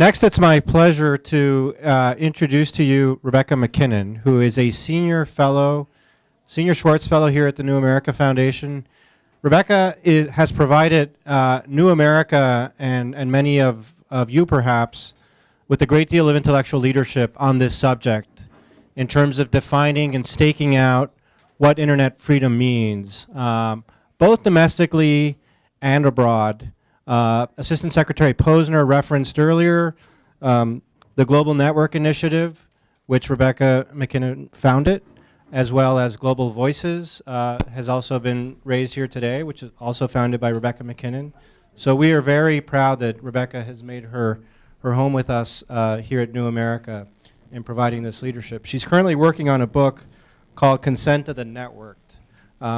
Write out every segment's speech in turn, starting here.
Next, it's my pleasure to introduce to you Rebecca MacKinnon, who is a senior Schwartz fellow here at the New America Foundation. Rebecca has provided New America and many of you perhaps with a great deal of intellectual leadership on this subject in terms of defining and staking out what internet freedom means, both domestically and abroad. Assistant Secretary Posner referenced earlier the Global Network Initiative, which Rebecca MacKinnon founded, as well as Global Voices has also been raised here today, which is also founded by Rebecca MacKinnon. So we are very proud that Rebecca has made her home with us here at New America in providing this leadership. She's currently working on a book called Consent of the Networked,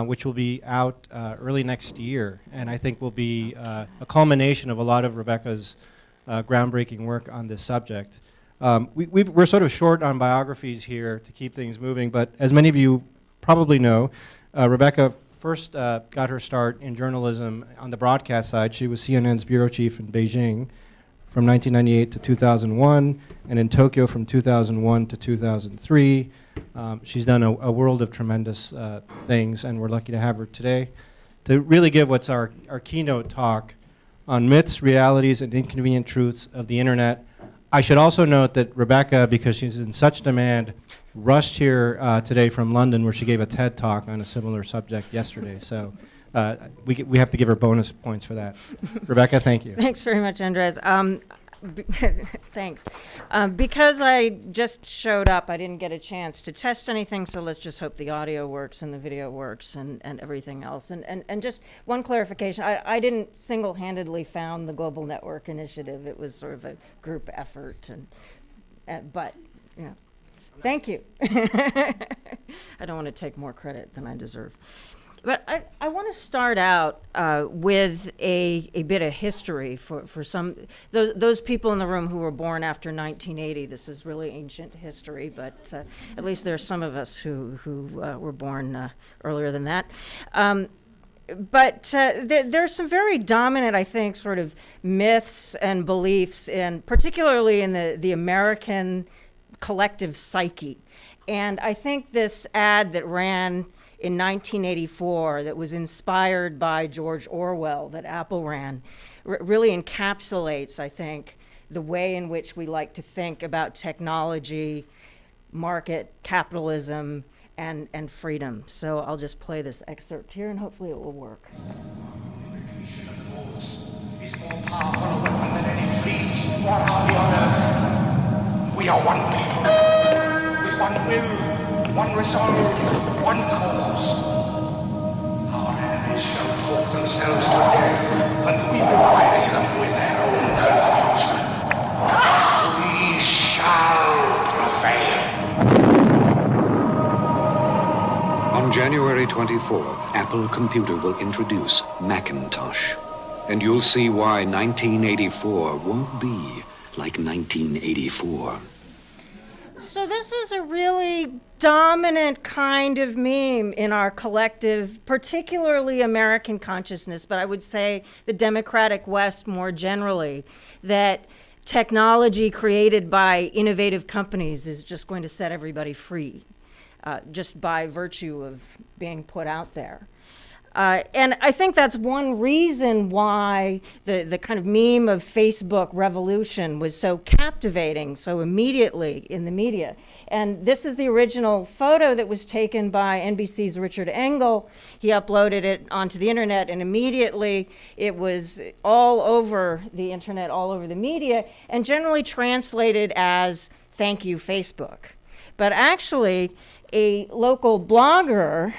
which will be out early next year, and I think will be a culmination of a lot of Rebecca's groundbreaking work on this subject. We're sort of short on biographies here to keep things moving, but as many of you probably know, Rebecca first got her start in journalism on the broadcast side. She was CNN's bureau chief in Beijing from 1998 to 2001, and in Tokyo from 2001 to 2003. She's done a world of tremendous things, and we're lucky to have her today to really give what's our keynote talk on myths, realities, and inconvenient truths of the internet. I should also note that Rebecca, because she's in such demand, rushed here today from London, where she gave a TED talk on a similar subject yesterday. So we have to give her bonus points for that. Rebecca, thank you. Thanks very much, Andres. Thanks. Because I just showed up, I didn't get a chance to test anything, so let's just hope the audio works and the video works and everything else. And just one clarification, I didn't single-handedly found the Global Network Initiative. It was sort of a group effort, but, you know, thank you. I don't want to take more credit than I deserve. But I want to start out with a bit of history for those people in the room who were born after 1980. This is really ancient history, but at least there are some of us who were born earlier than that. But there's some very dominant, I think, sort of myths and beliefs, particularly in the American collective psyche. And I think this ad that ran in 1984 that was inspired by George Orwell that Apple ran really encapsulates, I think, the way in which we like to think about technology, market, capitalism, and freedom. So I'll just play this excerpt here and hopefully it will work. Is more powerful a weapon than any fleet or army on earth. We are one people, with one will, one resolve, one cause. Our enemies shall talk themselves to death, and we will bury them with their own confusion. We shall prevail. On January 24th, Apple Computer will introduce Macintosh. And you'll see why 1984 won't be like 1984. So this is a really dominant kind of meme in our collective, particularly American consciousness, but I would say the democratic West more generally, that technology created by innovative companies is just going to set everybody free, just by virtue of being put out there. And I think that's one reason why the kind of meme of Facebook revolution was so captivating so immediately in the media. And this is the original photo that was taken by NBC's Richard Engel. He uploaded it onto the internet, and immediately it was all over the internet, all over the media, and generally translated as, "Thank you, Facebook." But actually, a local blogger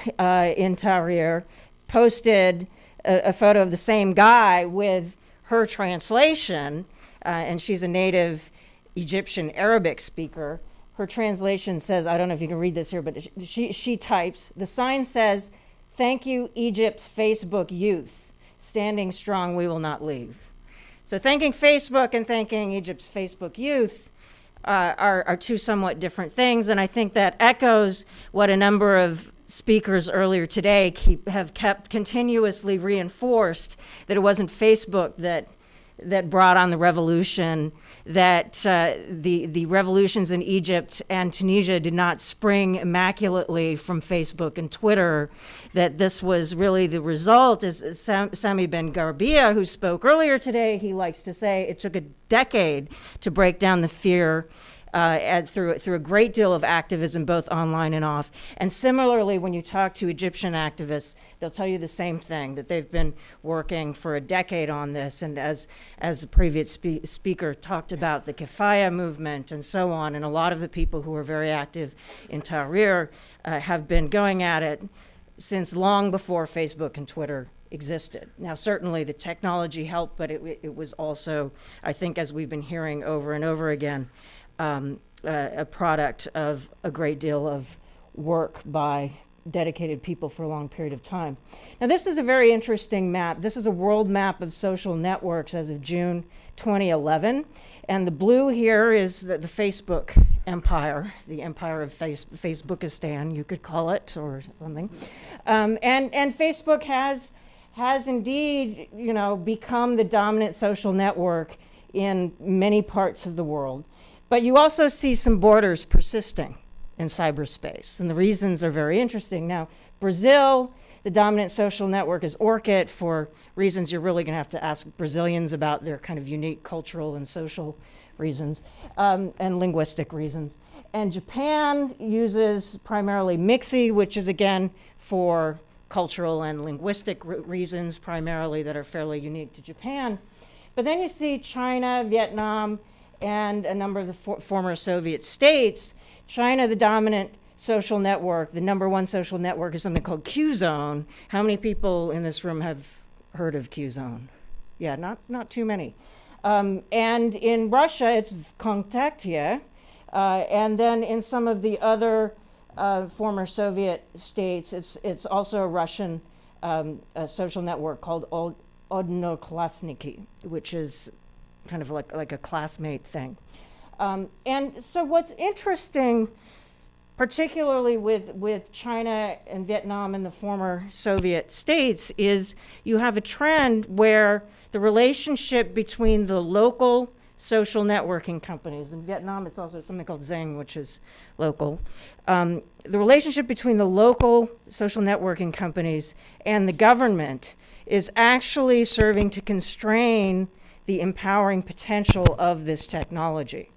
in Tahrir posted a photo of the same guy with her translation, and she's a native Egyptian Arabic speaker. Her translation says, I don't know if you can read this here, but she types, the sign says, "Thank you, Egypt's Facebook youth. Standing strong, we will not leave." So thanking Facebook and thanking Egypt's Facebook youth are two somewhat different things, and I think that echoes what a number of speakers earlier today have kept continuously reinforced, that it wasn't Facebook that that brought on the revolution, that the revolutions in Egypt and Tunisia did not spring immaculately from Facebook and Twitter, that this was really the result, as Sami Ben Garbia, who spoke earlier today, he likes to say it took a decade to break down the fear through a great deal of activism, both online and off. And similarly, when you talk to Egyptian activists, they'll tell you the same thing, that they've been working for a decade on this. And as the previous speaker talked about, the Kifaya movement and so on, and a lot of the people who are very active in Tahrir have been going at it since long before Facebook and Twitter existed. Now, certainly the technology helped, but it was also, I think, as we've been hearing over and over again, a product of a great deal of work by dedicated people for a long period of time. Now, this is a very interesting map. This is a world map of social networks as of June 2011. And the blue here is the Facebook empire, the empire of Facebookistan, you could call it, or something. And Facebook has indeed, become the dominant social network in many parts of the world. But you also see some borders persisting in cyberspace, and the reasons are very interesting. Now, Brazil, the dominant social network is Orkut, for reasons you're really going to have to ask Brazilians about, their kind of unique cultural and social reasons, and linguistic reasons. And Japan uses primarily Mixi, which is, again, for cultural and linguistic reasons primarily that are fairly unique to Japan. But then you see China, Vietnam, and a number of the former Soviet states. China, the dominant social network, the number one social network is something called Qzone. How many people in this room have heard of Qzone? Yeah, not too many. And in Russia, it's Vkontakte. And then in some of the other former Soviet states, it's also a Russian social network called Odnoklassniki, which is kind of like a classmate thing. And so what's interesting, particularly with China and Vietnam and the former Soviet states, is you have a trend where the relationship between the local social networking companies, in Vietnam it's also something called Zing, which is local, the relationship between the local social networking companies and the government is actually serving to constrain the empowering potential of this technology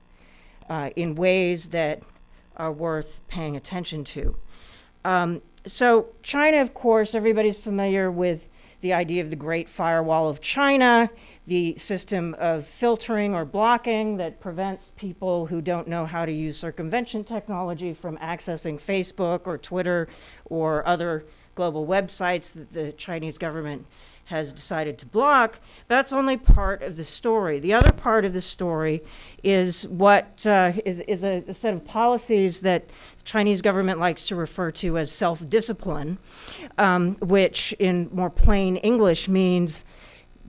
in ways that are worth paying attention to. So China, of course, everybody's familiar with the idea of the Great Firewall of China, the system of filtering or blocking that prevents people who don't know how to use circumvention technology from accessing Facebook or Twitter or other global websites that the Chinese government has decided to block. That's only part of the story. The other part of the story is what is a set of policies that the Chinese government likes to refer to as self-discipline, which in more plain English means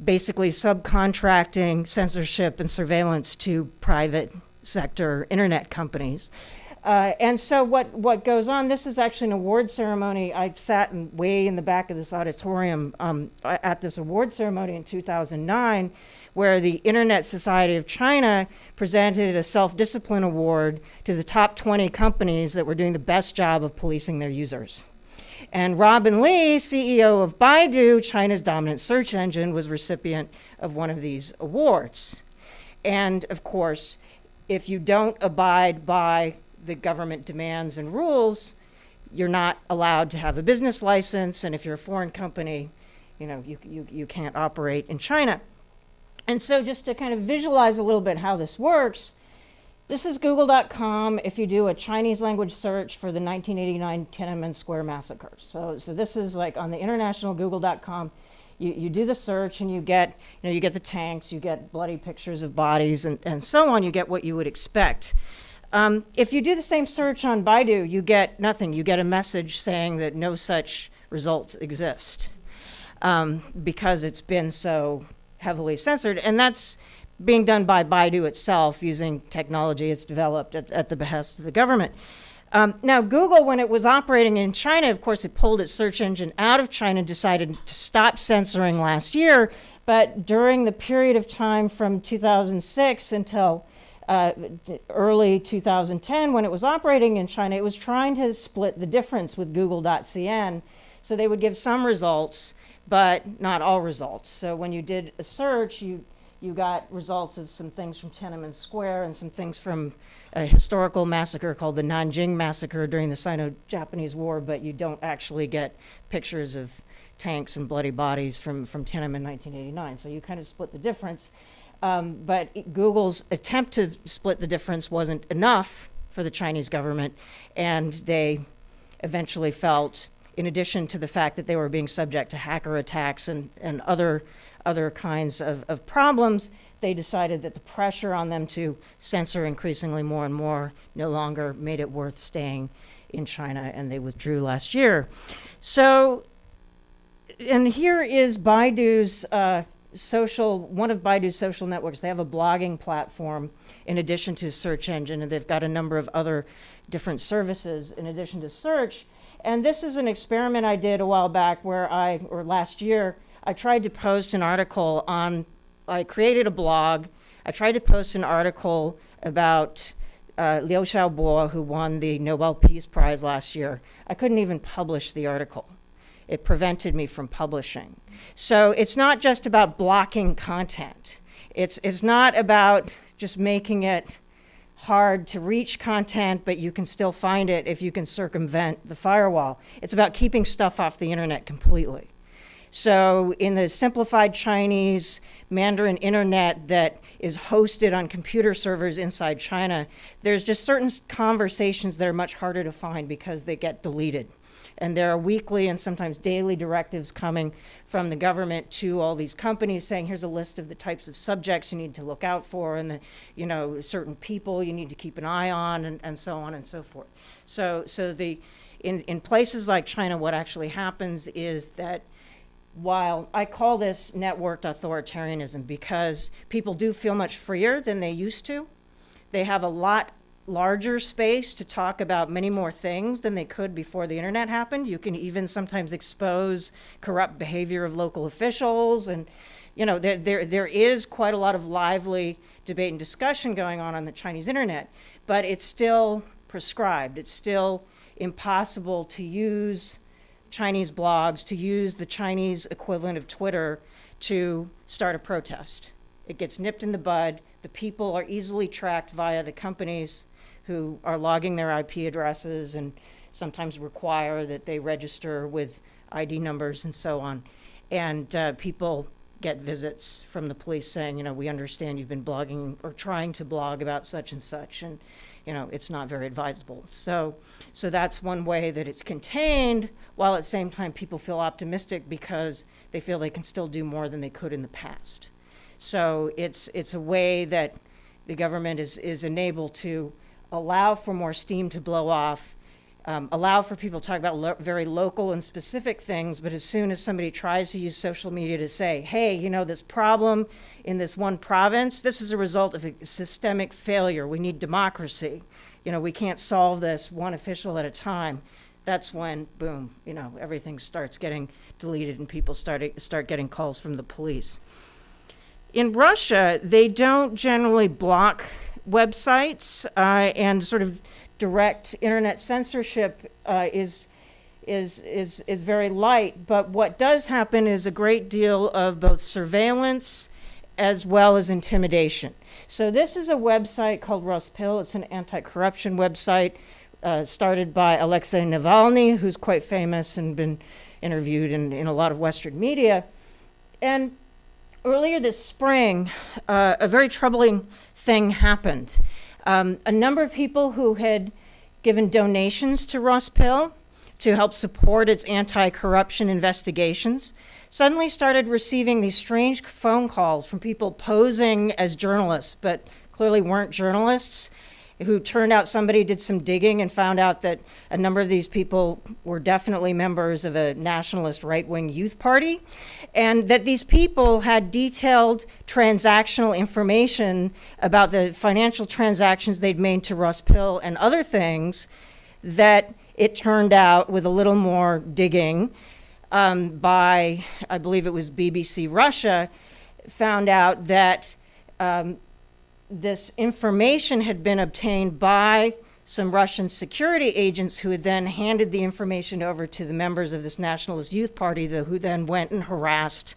basically subcontracting censorship and surveillance to private sector internet companies. And so what goes on, this is actually an award ceremony. I sat way in the back of this auditorium at this award ceremony in 2009, where the Internet Society of China presented a self-discipline award to the top 20 companies that were doing the best job of policing their users. And Robin Li, CEO of Baidu, China's dominant search engine, was recipient of one of these awards. And of course, if you don't abide by the government demands and rules, you're not allowed to have a business license, and if you're a foreign company, you can't operate in China. And so just to kind of visualize a little bit how this works, this is google.com if you do a Chinese language search for the 1989 Tiananmen Square massacre. So this is like on the international google.com, you do the search and you get the tanks, you get bloody pictures of bodies and so on, you get what you would expect. If you do the same search on Baidu, you get nothing. You get a message saying that no such results exist because it's been so heavily censored. And that's being done by Baidu itself using technology it's developed at the behest of the government. Now, Google, when it was operating in China, of course, it pulled its search engine out of China and decided to stop censoring last year. But during the period of time from 2006 until early 2010, when it was operating in China, it was trying to split the difference with Google.cn. So they would give some results, but not all results. So when you did a search, you got results of some things from Tiananmen Square and some things from a historical massacre called the Nanjing Massacre during the Sino-Japanese War, but you don't actually get pictures of tanks and bloody bodies from Tiananmen 1989. So you kind of split the difference. But Google's attempt to split the difference wasn't enough for the Chinese government, and they eventually felt, in addition to the fact that they were being subject to hacker attacks and other kinds of problems, they decided that the pressure on them to censor increasingly more and more no longer made it worth staying in China, and they withdrew last year. So, and here is Baidu's one of Baidu's social networks. They have a blogging platform in addition to search engine, and they've got a number of other different services in addition to search. And this is an experiment I did a while back where or last year, I tried to post an article I created a blog. I tried to post an article about Liu Xiaobo, who won the Nobel Peace Prize last year. I couldn't even publish the article. It prevented me from publishing. So it's not just about blocking content. It's not about just making it hard to reach content, but you can still find it if you can circumvent the firewall. It's about keeping stuff off the internet completely. So in the simplified Chinese Mandarin internet that is hosted on computer servers inside China, there's just certain conversations that are much harder to find because they get deleted. And there are weekly and sometimes daily directives coming from the government to all these companies saying, here's a list of the types of subjects you need to look out for and certain people you need to keep an eye on and so on and so forth. So in places like China, what actually happens is that while I call this networked authoritarianism because people do feel much freer than they used to, they have a lot larger space to talk about many more things than they could before the internet happened. You can even sometimes expose corrupt behavior of local officials, and there is quite a lot of lively debate and discussion going on the Chinese internet, but it's still prescribed. It's still impossible to use Chinese blogs, to use the Chinese equivalent of Twitter to start a protest. It gets nipped in the bud. The people are easily tracked via the companies who are logging their IP addresses and sometimes require that they register with ID numbers and so on. And people get visits from the police saying, we understand you've been blogging or trying to blog about such and such, and it's not very advisable. So that's one way that it's contained, while at the same time people feel optimistic because they feel they can still do more than they could in the past. So it's a way that the government is enabled to allow for more steam to blow off, allow for people to talk about very local and specific things, but as soon as somebody tries to use social media to say, hey, this problem in this one province, this is a result of a systemic failure. We need democracy. We can't solve this one official at a time. That's when, boom, everything starts getting deleted and people start getting calls from the police. In Russia, they don't generally block websites, and sort of direct internet censorship is very light. But what does happen is a great deal of both surveillance as well as intimidation. So this is a website called Ruspil. It's an anti-corruption website started by Alexei Navalny, who's quite famous and been interviewed in a lot of Western media. And earlier this spring, a very troubling thing happened. A number of people who had given donations to Ruspil to help support its anti-corruption investigations suddenly started receiving these strange phone calls from people posing as journalists, but clearly weren't journalists, who turned out somebody did some digging and found out that a number of these people were definitely members of a nationalist right-wing youth party, and that these people had detailed transactional information about the financial transactions they'd made to Ruspil and other things that it turned out, with a little more digging by, I believe it was BBC Russia, found out that this information had been obtained by some Russian security agents who had then handed the information over to the members of this Nationalist Youth Party, who then went and harassed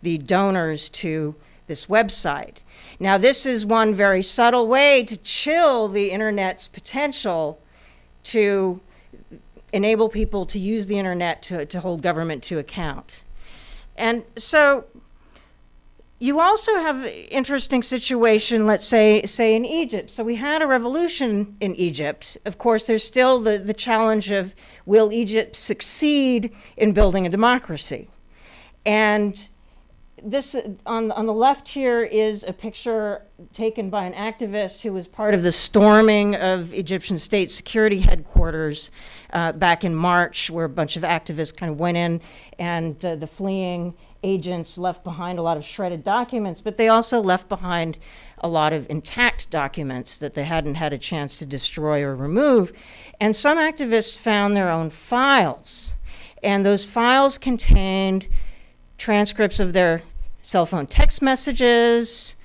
the donors to this website. Now, this is one very subtle way to chill the internet's potential to enable people to use the internet to hold government to account. And so you also have an interesting situation, let's say in Egypt. So we had a revolution in Egypt. Of course, there's still the challenge of, will Egypt succeed in building a democracy? And this, on the left here, is a picture taken by an activist who was part of the storming of Egyptian state security headquarters back in March, where a bunch of activists kind of went in, and the fleeing agents left behind a lot of shredded documents, but they also left behind a lot of intact documents that they hadn't had a chance to destroy or remove. And some activists found their own files, and those files contained transcripts of their cell phone text messages,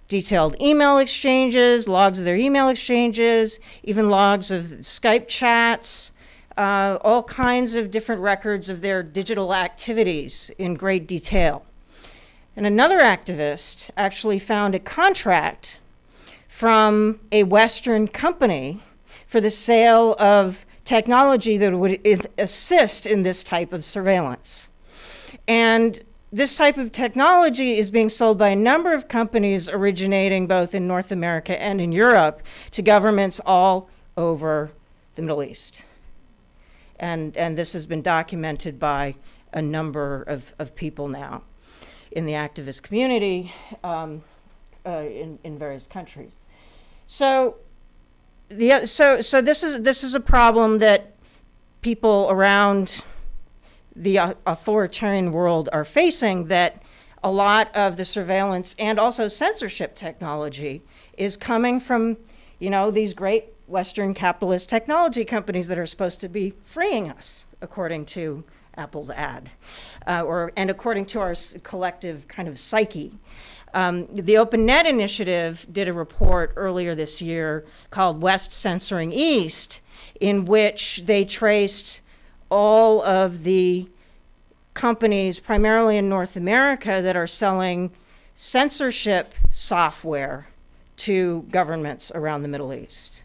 detailed email exchanges, logs of their email exchanges, even logs of Skype chats, all kinds of different records of their digital activities in great detail. And another activist actually found a contract from a Western company for the sale of technology that would assist in this type of surveillance. And this type of technology is being sold by a number of companies originating both in North America and in Europe to governments all over the Middle East. And this has been documented by a number of people now in the activist community in various countries. So this is a problem that people around the authoritarian world are facing, that a lot of the surveillance and also censorship technology is coming from, these great Western capitalist technology companies that are supposed to be freeing us, according to Apple's ad, and according to our collective kind of psyche. The Open Net Initiative did a report earlier this year called West Censoring East, in which they traced all of the companies, primarily in North America, that are selling censorship software to governments around the Middle East.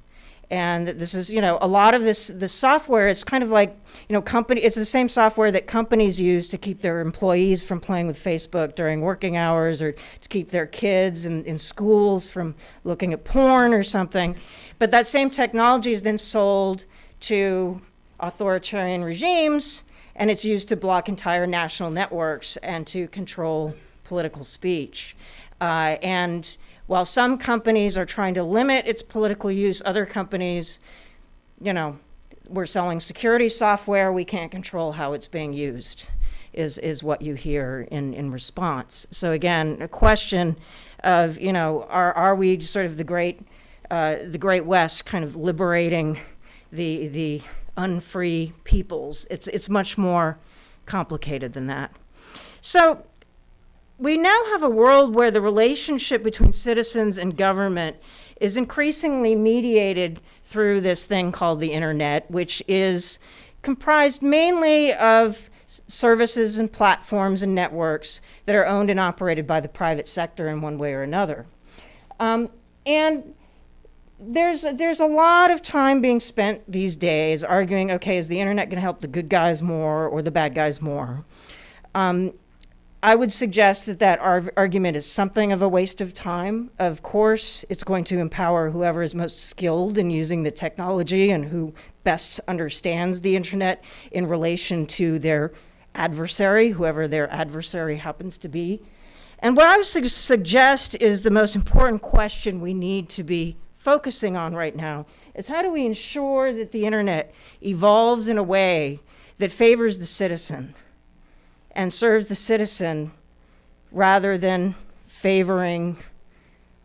And this is, a lot of this software, it's kind of like, it's the same software that companies use to keep their employees from playing with Facebook during working hours, or to keep their kids in schools from looking at porn or something. But that same technology is then sold to authoritarian regimes, and it's used to block entire national networks and to control political speech. And while some companies are trying to limit its political use, other companies, we're selling security software, we can't control how it's being used, is what you hear in response. So again, a question of, are we sort of the great West kind of liberating the unfree peoples? It's much more complicated than that. So we now have a world where the relationship between citizens and government is increasingly mediated through this thing called the internet, which is comprised mainly of services and platforms and networks that are owned and operated by the private sector in one way or another. And there's a lot of time being spent these days arguing, okay, is the internet going to help the good guys more or the bad guys more? I would suggest that argument is something of a waste of time. Of course, it's going to empower whoever is most skilled in using the technology and who best understands the internet in relation to their adversary, whoever their adversary happens to be. And what I would suggest is the most important question we need to be focusing on right now is, how do we ensure that the internet evolves in a way that favors the citizen and serves the citizen rather than favoring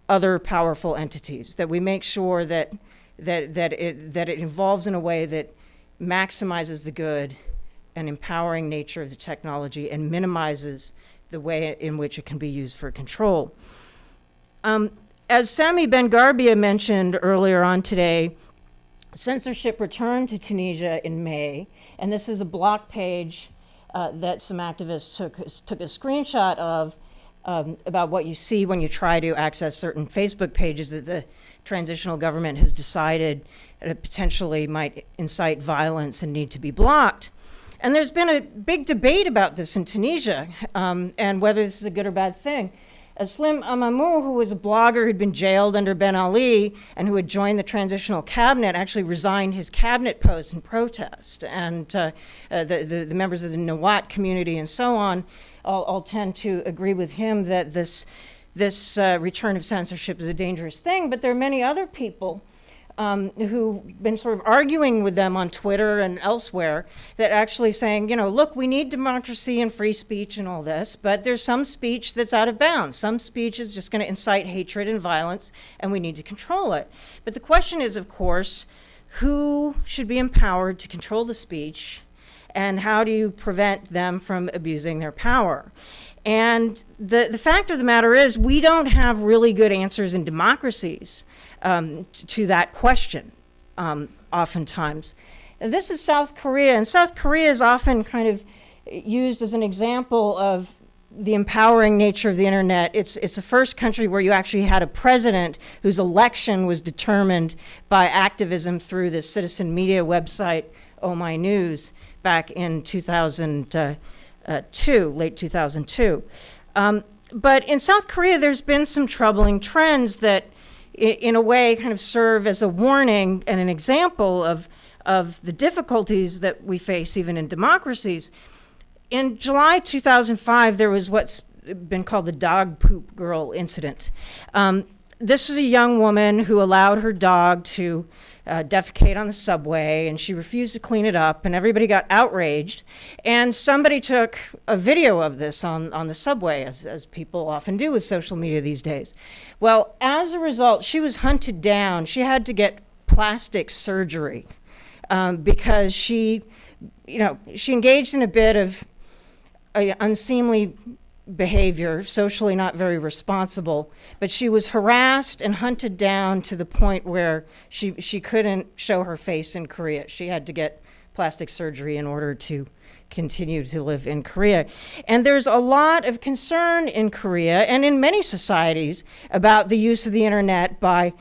other powerful entities, that we make sure that it evolves in a way that maximizes the good and empowering nature of the technology and minimizes the way in which it can be used for control. As Sami Ben-Garbia mentioned earlier on today, censorship returned to Tunisia in May, and this is a block page that some activists took a screenshot of about what you see when you try to access certain Facebook pages that the transitional government has decided potentially might incite violence and need to be blocked. And there's been a big debate about this in Tunisia and whether this is a good or bad thing. Slim Amamou, who was a blogger who'd been jailed under Ben Ali and who had joined the transitional cabinet, actually resigned his cabinet post in protest. And the members of the Nawat community and so on all tend to agree with him that this return of censorship is a dangerous thing. But there are many other people who've been sort of arguing with them on Twitter and elsewhere that actually saying, look, we need democracy and free speech and all this, but there's some speech that's out of bounds. Some speech is just going to incite hatred and violence, and we need to control it. But the question is, of course, who should be empowered to control the speech, and how do you prevent them from abusing their power? And the fact of the matter is, we don't have really good answers in democracies to that question, oftentimes. And this is South Korea, and South Korea is often kind of used as an example of the empowering nature of the internet. It's the first country where you actually had a president whose election was determined by activism through this citizen media website, Oh My News, back in 2002, late 2002. But in South Korea, there's been some troubling trends that in a way kind of serve as a warning and an example of the difficulties that we face even in democracies. In July 2005, there was what's been called the dog poop girl incident. This is a young woman who allowed her dog to defecate on the subway, and she refused to clean it up, and everybody got outraged. And somebody took a video of this on the subway, as people often do with social media these days. Well, as a result, she was hunted down. She had to get plastic surgery because she engaged in a bit of unseemly behavior, socially not very responsible, but she was harassed and hunted down to the point where she couldn't show her face in Korea. She had to get plastic surgery in order to continue to live in Korea. And there's a lot of concern in Korea and in many societies about the use of the internet by,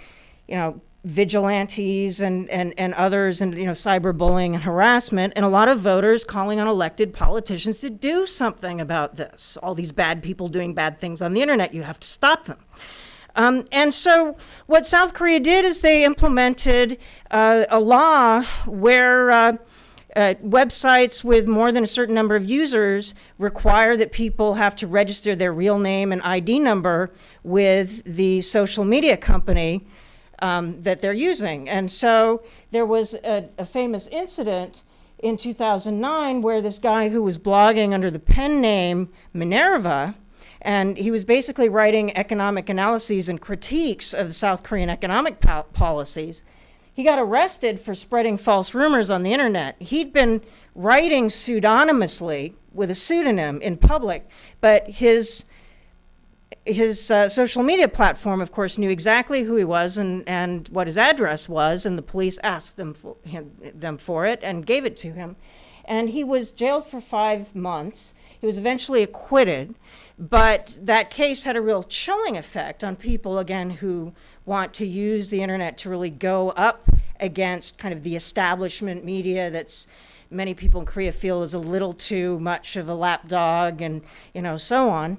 vigilantes and others, and cyberbullying and harassment, and a lot of voters calling on elected politicians to do something about this. All these bad people doing bad things on the internet, you have to stop them. And so what South Korea did is they implemented a law where websites with more than a certain number of users require that people have to register their real name and ID number with the social media company that they're using. And so there was a famous incident in 2009 where this guy who was blogging under the pen name Minerva, and he was basically writing economic analyses and critiques of the South Korean economic policies, he got arrested for spreading false rumors on the internet. He'd been writing pseudonymously with a pseudonym in public, but his social media platform, of course, knew exactly who he was and what his address was, and the police asked them for it and gave it to him. And he was jailed for 5 months. He was eventually acquitted, but that case had a real chilling effect on people, again, who want to use the internet to really go up against kind of the establishment media that's many people in Korea feel is a little too much of a lapdog and, so on.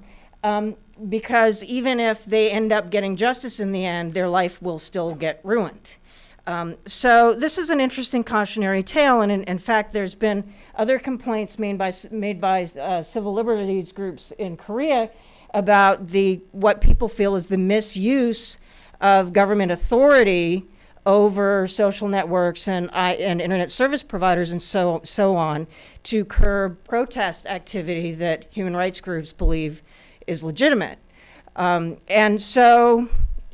Because even if they end up getting justice in the end, their life will still get ruined. So this is an interesting cautionary tale, and in fact, there's been other complaints made by civil liberties groups in Korea about what people feel is the misuse of government authority over social networks and internet service providers and so on to curb protest activity that human rights groups believe is legitimate. And so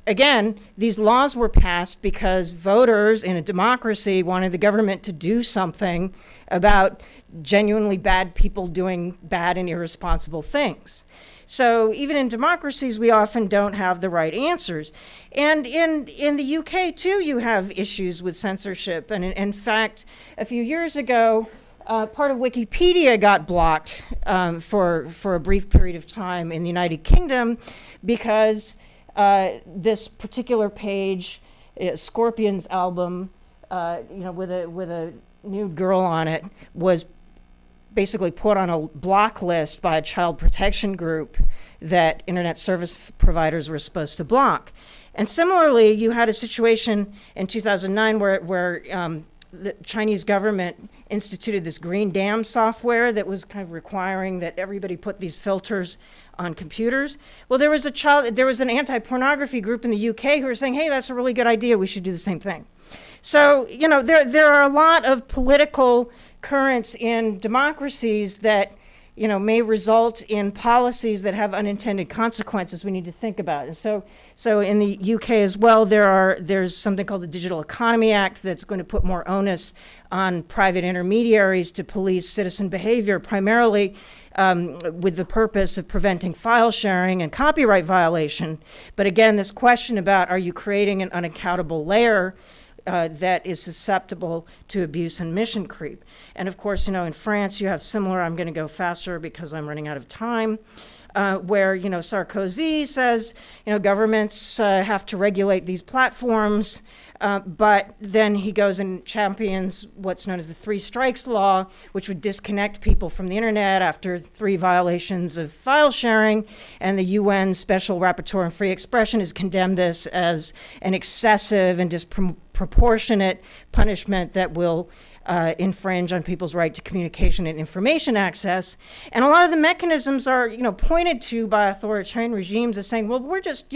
again, these laws were passed because voters in a democracy wanted the government to do something about genuinely bad people doing bad and irresponsible things. So even in democracies, we often don't have the right answers. And in the UK, too, you have issues with censorship. And in fact, a few years ago, part of Wikipedia got blocked for a brief period of time in the United Kingdom because this particular page, Scorpions album, with a new girl on it, was basically put on a block list by a child protection group that internet service providers were supposed to block. And similarly, you had a situation in 2009 where the Chinese government instituted this green dam software that was kind of requiring that everybody put these filters on computers. Well, there was an anti-pornography group in the UK who were saying, hey, that's a really good idea, we should do the same thing. So, there are a lot of political currents in democracies that, may result in policies that have unintended consequences we need to think about. And so in the UK as well, there's something called the Digital Economy Act that's going to put more onus on private intermediaries to police citizen behavior, primarily with the purpose of preventing file sharing and copyright violation. But again, this question about, are you creating an unaccountable layer that is susceptible to abuse and mission creep? And of course, in France, you have similar, I'm going to go faster because I'm running out of time, where, Sarkozy says, governments have to regulate these platforms, but then he goes and champions what's known as the 3 strikes law, which would disconnect people from the internet after 3 violations of file sharing. And the UN Special Rapporteur on Free Expression has condemned this as an excessive and disproportionate punishment that will infringe on people's right to communication and information access. And a lot of the mechanisms are, pointed to by authoritarian regimes as saying, well, we're just,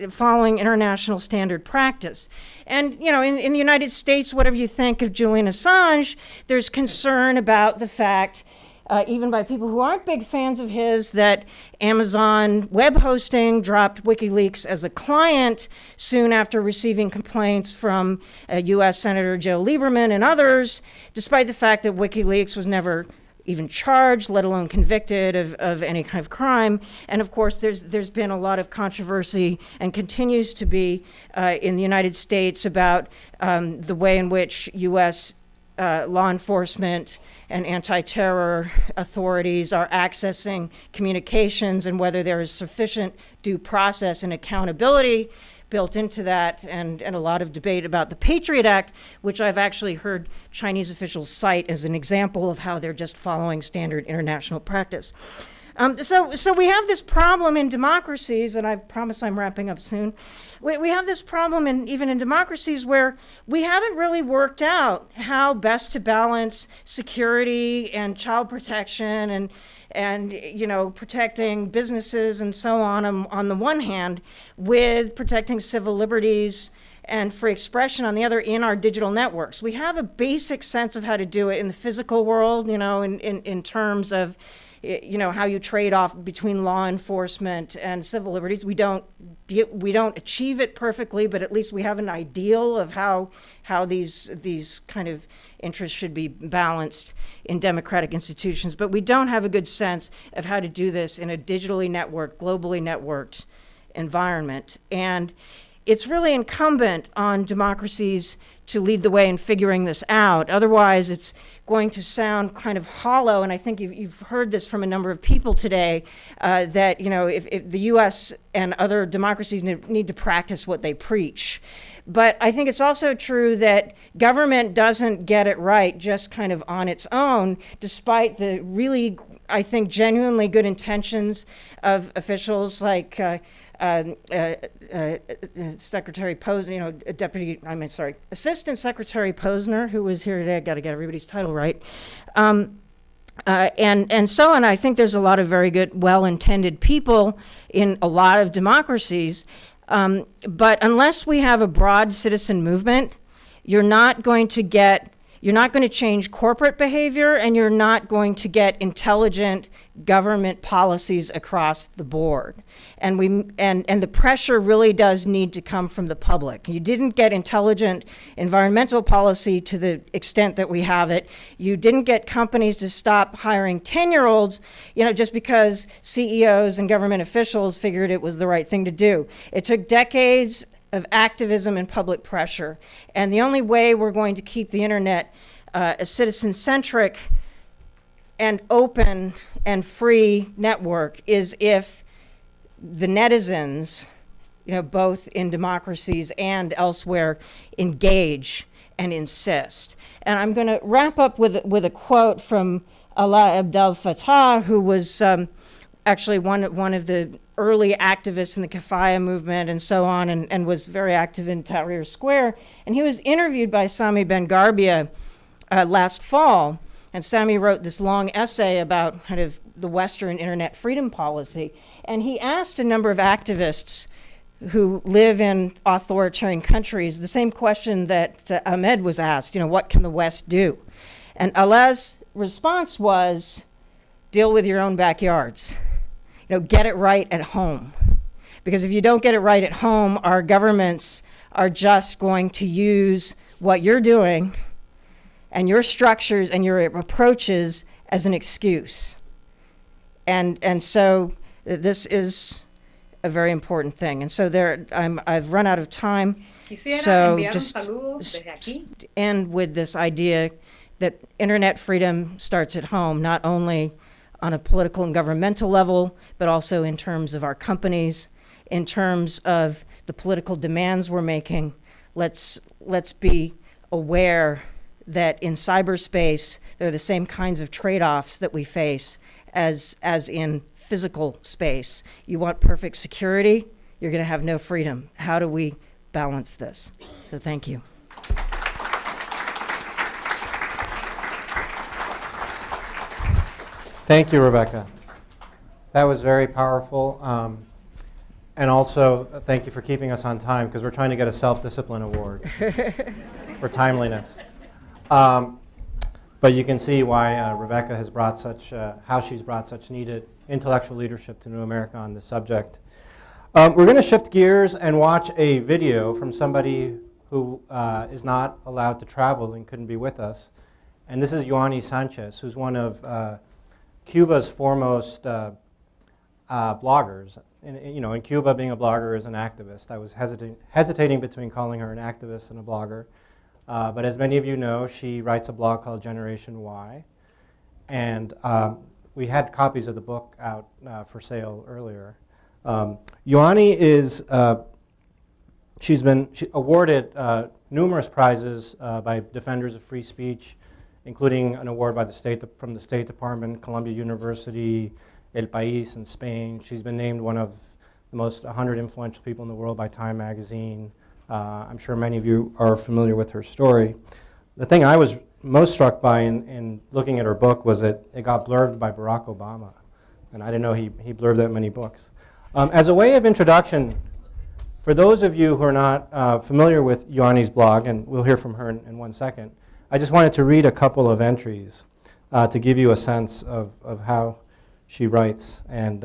following international standard practice. And, in the United States, whatever you think of Julian Assange, there's concern about the fact, even by people who aren't big fans of his, that Amazon web hosting dropped WikiLeaks as a client soon after receiving complaints from U.S. Senator Joe Lieberman and others, despite the fact that WikiLeaks was never even charged, let alone convicted of any kind of crime. And of course, there's been a lot of controversy and continues to be in the United States about the way in which U.S. Law enforcement and anti-terror authorities are accessing communications and whether there is sufficient due process and accountability built into that, and a lot of debate about the Patriot Act, which I've actually heard Chinese officials cite as an example of how they're just following standard international practice. So we have this problem in democracies, and I promise I'm wrapping up soon. We have this problem even in democracies where we haven't really worked out how best to balance security and child protection and protecting businesses and so on the one hand, with protecting civil liberties and free expression on the other in our digital networks. We have a basic sense of how to do it in the physical world, in terms of how you trade off between law enforcement and civil liberties. We don't achieve it perfectly, but at least we have an ideal of how these kind of interests should be balanced in democratic institutions. But we don't have a good sense of how to do this in a digitally networked, globally networked environment. And it's really incumbent on democracies to lead the way in figuring this out. Otherwise, it's going to sound kind of hollow, and I think you've heard this from a number of people today, that if the U.S. and other democracies need to practice what they preach. But I think it's also true that government doesn't get it right just kind of on its own, despite the really, I think, genuinely good intentions of officials like Secretary Posner, Assistant Secretary Posner, who was here today. I got to get everybody's title right. And so on. I think there's a lot of very good, well-intended people in a lot of democracies. But unless we have a broad citizen movement, you're not going to get You're not going to change corporate behavior, and you're not going to get intelligent government policies across the board. And the pressure really does need to come from the public. You didn't get intelligent environmental policy to the extent that we have it. You didn't get companies to stop hiring 10-year-olds, just because CEOs and government officials figured it was the right thing to do. It took decades of activism and public pressure. And the only way we're going to keep the internet a citizen-centric and open and free network is if the netizens, both in democracies and elsewhere, engage and insist. And I'm going to wrap up with a quote from Alaa Abdel Fattah, who was actually one of the early activists in the Kafaya movement and so on, and was very active in Tahrir Square. And he was interviewed by Sami Ben-Garbia last fall. And Sami wrote this long essay about kind of the Western internet freedom policy. And he asked a number of activists who live in authoritarian countries the same question that Ahmed was asked, what can the West do? And Alaa's response was, deal with your own backyards. Get it right at home. Because if you don't get it right at home, our governments are just going to use what you're doing and your structures and your approaches as an excuse. And so this is a very important thing. And so I've run out of time. So just end with this idea that internet freedom starts at home, not only on a political and governmental level, but also in terms of our companies, in terms of the political demands we're making. Let's be aware that in cyberspace, there are the same kinds of trade-offs that we face as in physical space. You want perfect security, you're going to have no freedom. How do we balance this? So thank you. Thank you, Rebecca. That was very powerful. And also, thank you for keeping us on time, because we're trying to get a self-discipline award for timeliness. But you can see why Rebecca has brought how she's brought such needed intellectual leadership to New America on this subject. We're going to shift gears and watch a video from somebody who is not allowed to travel and couldn't be with us. And this is Ioannis Sanchez, who's one of Cuba's foremost bloggers. In Cuba, being a blogger is an activist. I was hesitating between calling her an activist and a blogger. But as many of you know, she writes a blog called Generation Y. And we had copies of the book out for sale earlier. Ioanni is, she's been awarded numerous prizes by defenders of free speech, including an award from the State Department, Columbia University, El País in Spain. She's been named one of the most 100 influential people in the world by Time magazine. I'm sure many of you are familiar with her story. The thing I was most struck by in looking at her book was that it got blurbed by Barack Obama. And I didn't know he blurbed that many books. As a way of introduction, for those of you who are not familiar with Ioanni's blog, and we'll hear from her in 1 second, I just wanted to read a couple of entries to give you a sense of how she writes. And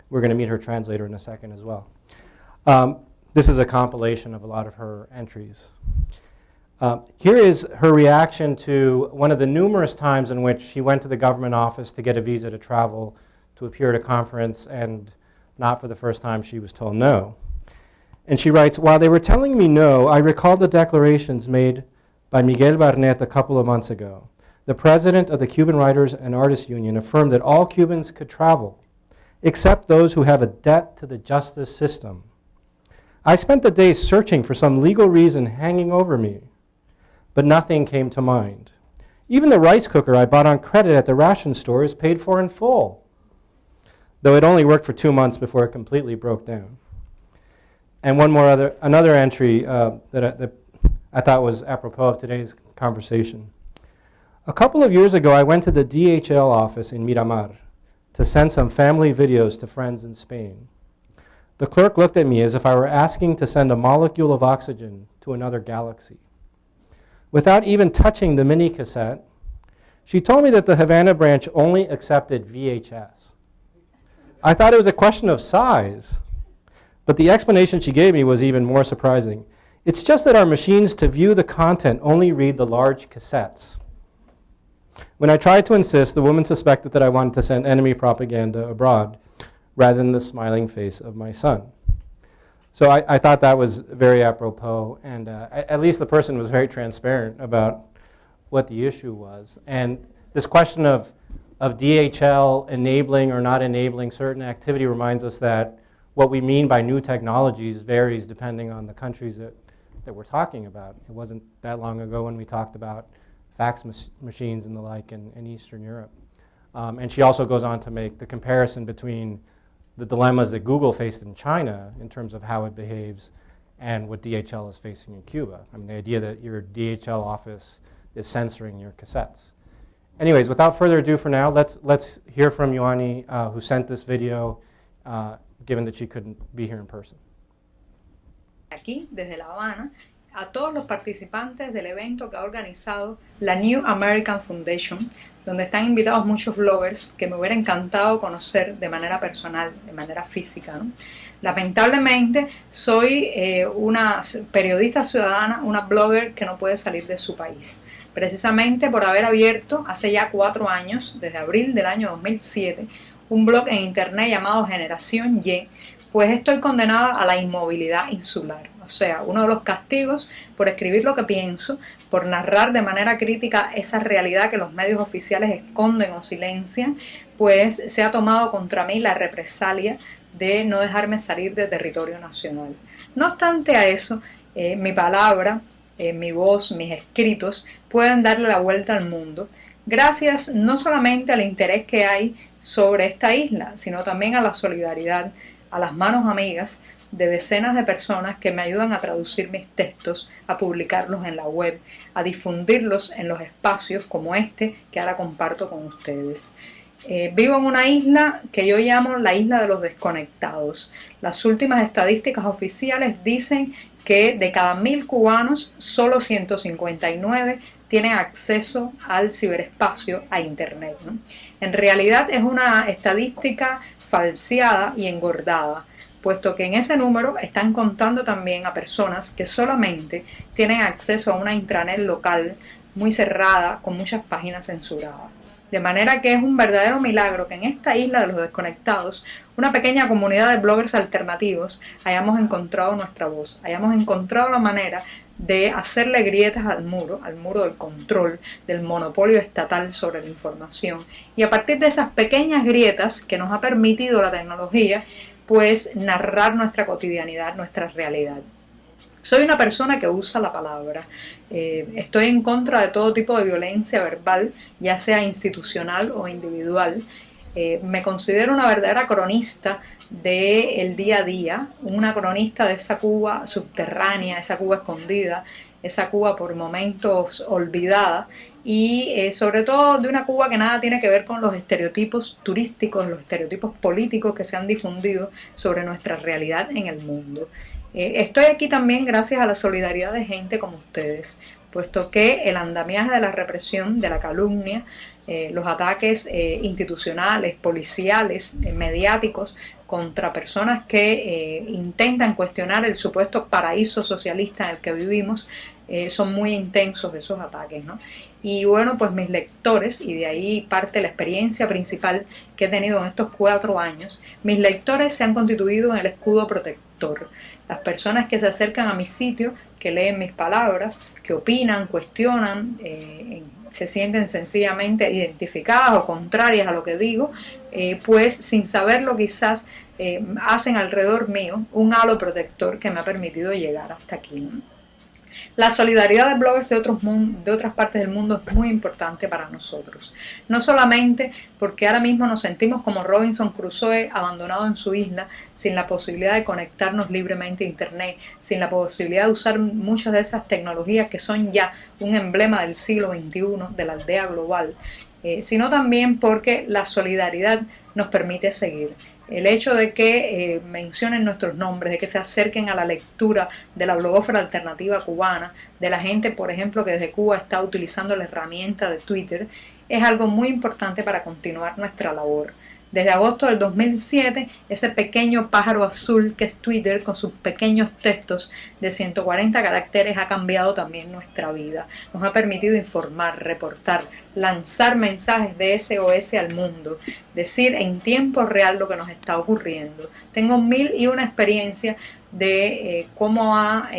we're going to meet her translator in a second as well. This is a compilation of a lot of her entries. Here is her reaction to one of the numerous times in which she went to the government office to get a visa to travel, to appear at a conference, and not for the first time she was told no. And she writes, while they were telling me no, I recalled the declarations made by Miguel Barnet a couple of months ago. The president of the Cuban Writers and Artists Union affirmed that all Cubans could travel, except those who have a debt to the justice system. I spent the day searching for some legal reason hanging over me, but nothing came to mind. Even the rice cooker I bought on credit at the ration store is paid for in full, though it only worked for 2 months before it completely broke down. And another entry that I thought was apropos of today's conversation. A couple of years ago, I went to the DHL office in Miramar to send some family videos to friends in Spain. The clerk looked at me as if I were asking to send a molecule of oxygen to another galaxy. without even touching the mini cassette, she told me that the Havana branch only accepted VHS. I thought it was a question of size, but the explanation she gave me was even more surprising. It's just that our machines to view the content only read the large cassettes. When I tried to insist, the woman suspected that I wanted to send enemy propaganda abroad rather than the smiling face of my son. So I thought that was very apropos, and at least the person was very transparent about what the issue was. And this question of DHL enabling or not enabling certain activity reminds us that what we mean by new technologies varies depending on the countries that we're talking about. It wasn't that long ago when we talked about fax machines and the like in Eastern Europe. And she also goes on to make the comparison between the dilemmas that Google faced in China in terms of how it behaves and what DHL is facing in Cuba. I mean, the idea that your DHL office is censoring your cassettes. Anyways, without further ado for now, let's hear from Ioanni, who sent this video, given that she couldn't be here in person. Aquí, desde La Habana, a todos los participantes del evento que ha organizado la New American Foundation, donde están invitados muchos bloggers que me hubiera encantado conocer de manera personal, de manera física, ¿no? Lamentablemente soy una periodista ciudadana, una blogger que no puede salir de su país. Precisamente por haber abierto hace ya 4 años, desde abril del año 2007, un blog en internet llamado Generación Y, pues estoy condenada a la inmovilidad insular. O sea, uno de los castigos por escribir lo que pienso, por narrar de manera crítica esa realidad que los medios oficiales esconden o silencian, pues se ha tomado contra mí la represalia de no dejarme salir del territorio nacional. No obstante a eso, mi palabra, mi voz, mis escritos pueden darle la vuelta al mundo, gracias no solamente al interés que hay sobre esta isla, sino también a la solidaridad, a las manos amigas de decenas de personas que me ayudan a traducir mis textos, a publicarlos en la web, a difundirlos en los espacios como este que ahora comparto con ustedes. Vivo en una isla que yo llamo la isla de los desconectados. Las últimas estadísticas oficiales dicen que de cada 1000 cubanos, solo 159 tienen acceso al ciberespacio, a Internet, ¿no? En realidad es una estadística falseada y engordada, puesto que en ese número están contando también a personas que solamente tienen acceso a una intranet local muy cerrada, con muchas páginas censuradas. De manera que es un verdadero milagro que en esta isla de los desconectados, una pequeña comunidad de bloggers alternativos, hayamos encontrado nuestra voz, hayamos encontrado la manera de hacerle grietas al muro del control, del monopolio estatal sobre la información. Y a partir de esas pequeñas grietas que nos ha permitido la tecnología, pues narrar nuestra cotidianidad, nuestra realidad. Soy una persona que usa la palabra. Estoy en contra de todo tipo de violencia verbal, ya sea institucional o individual. Me considero una verdadera cronista del día a día, una cronista de esa Cuba subterránea, esa Cuba escondida, esa Cuba por momentos olvidada, y sobre todo de una Cuba que nada tiene que ver con los estereotipos turísticos, los estereotipos políticos que se han difundido sobre nuestra realidad en el mundo. Estoy aquí también gracias a la solidaridad de gente como ustedes, puesto que el andamiaje de la represión, de la calumnia, los ataques institucionales, policiales, mediáticos contra personas que intentan cuestionar el supuesto paraíso socialista en el que vivimos, son muy intensos esos ataques, ¿no? Y bueno, pues mis lectores, y de ahí parte la experiencia principal que he tenido en estos 4 años, mis lectores se han constituido en el escudo protector. Las personas que se acercan a mi sitio, que leen mis palabras, que opinan, cuestionan, se sienten sencillamente identificadas o contrarias a lo que digo, pues sin saberlo quizás hacen alrededor mío un halo protector que me ha permitido llegar hasta aquí, ¿no? La solidaridad de bloggers de otras partes del mundo es muy importante para nosotros. No solamente porque ahora mismo nos sentimos como Robinson Crusoe abandonado en su isla, sin la posibilidad de conectarnos libremente a Internet, sin la posibilidad de usar muchas de esas tecnologías que son ya un emblema del siglo XXI, de la aldea global, sino también porque la solidaridad nos permite seguir. El hecho de que mencionen nuestros nombres, de que se acerquen a la lectura de la blogósfera alternativa cubana, de la gente, por ejemplo, que desde Cuba está utilizando la herramienta de Twitter, es algo muy importante para continuar nuestra labor. Desde agosto del 2007, ese pequeño pájaro azul que es Twitter, con sus pequeños textos de 140 caracteres, ha cambiado también nuestra vida. Nos ha permitido informar, reportar, lanzar mensajes de SOS al mundo, decir en tiempo real lo que nos está ocurriendo. Tengo 1001 experiencias de cómo ha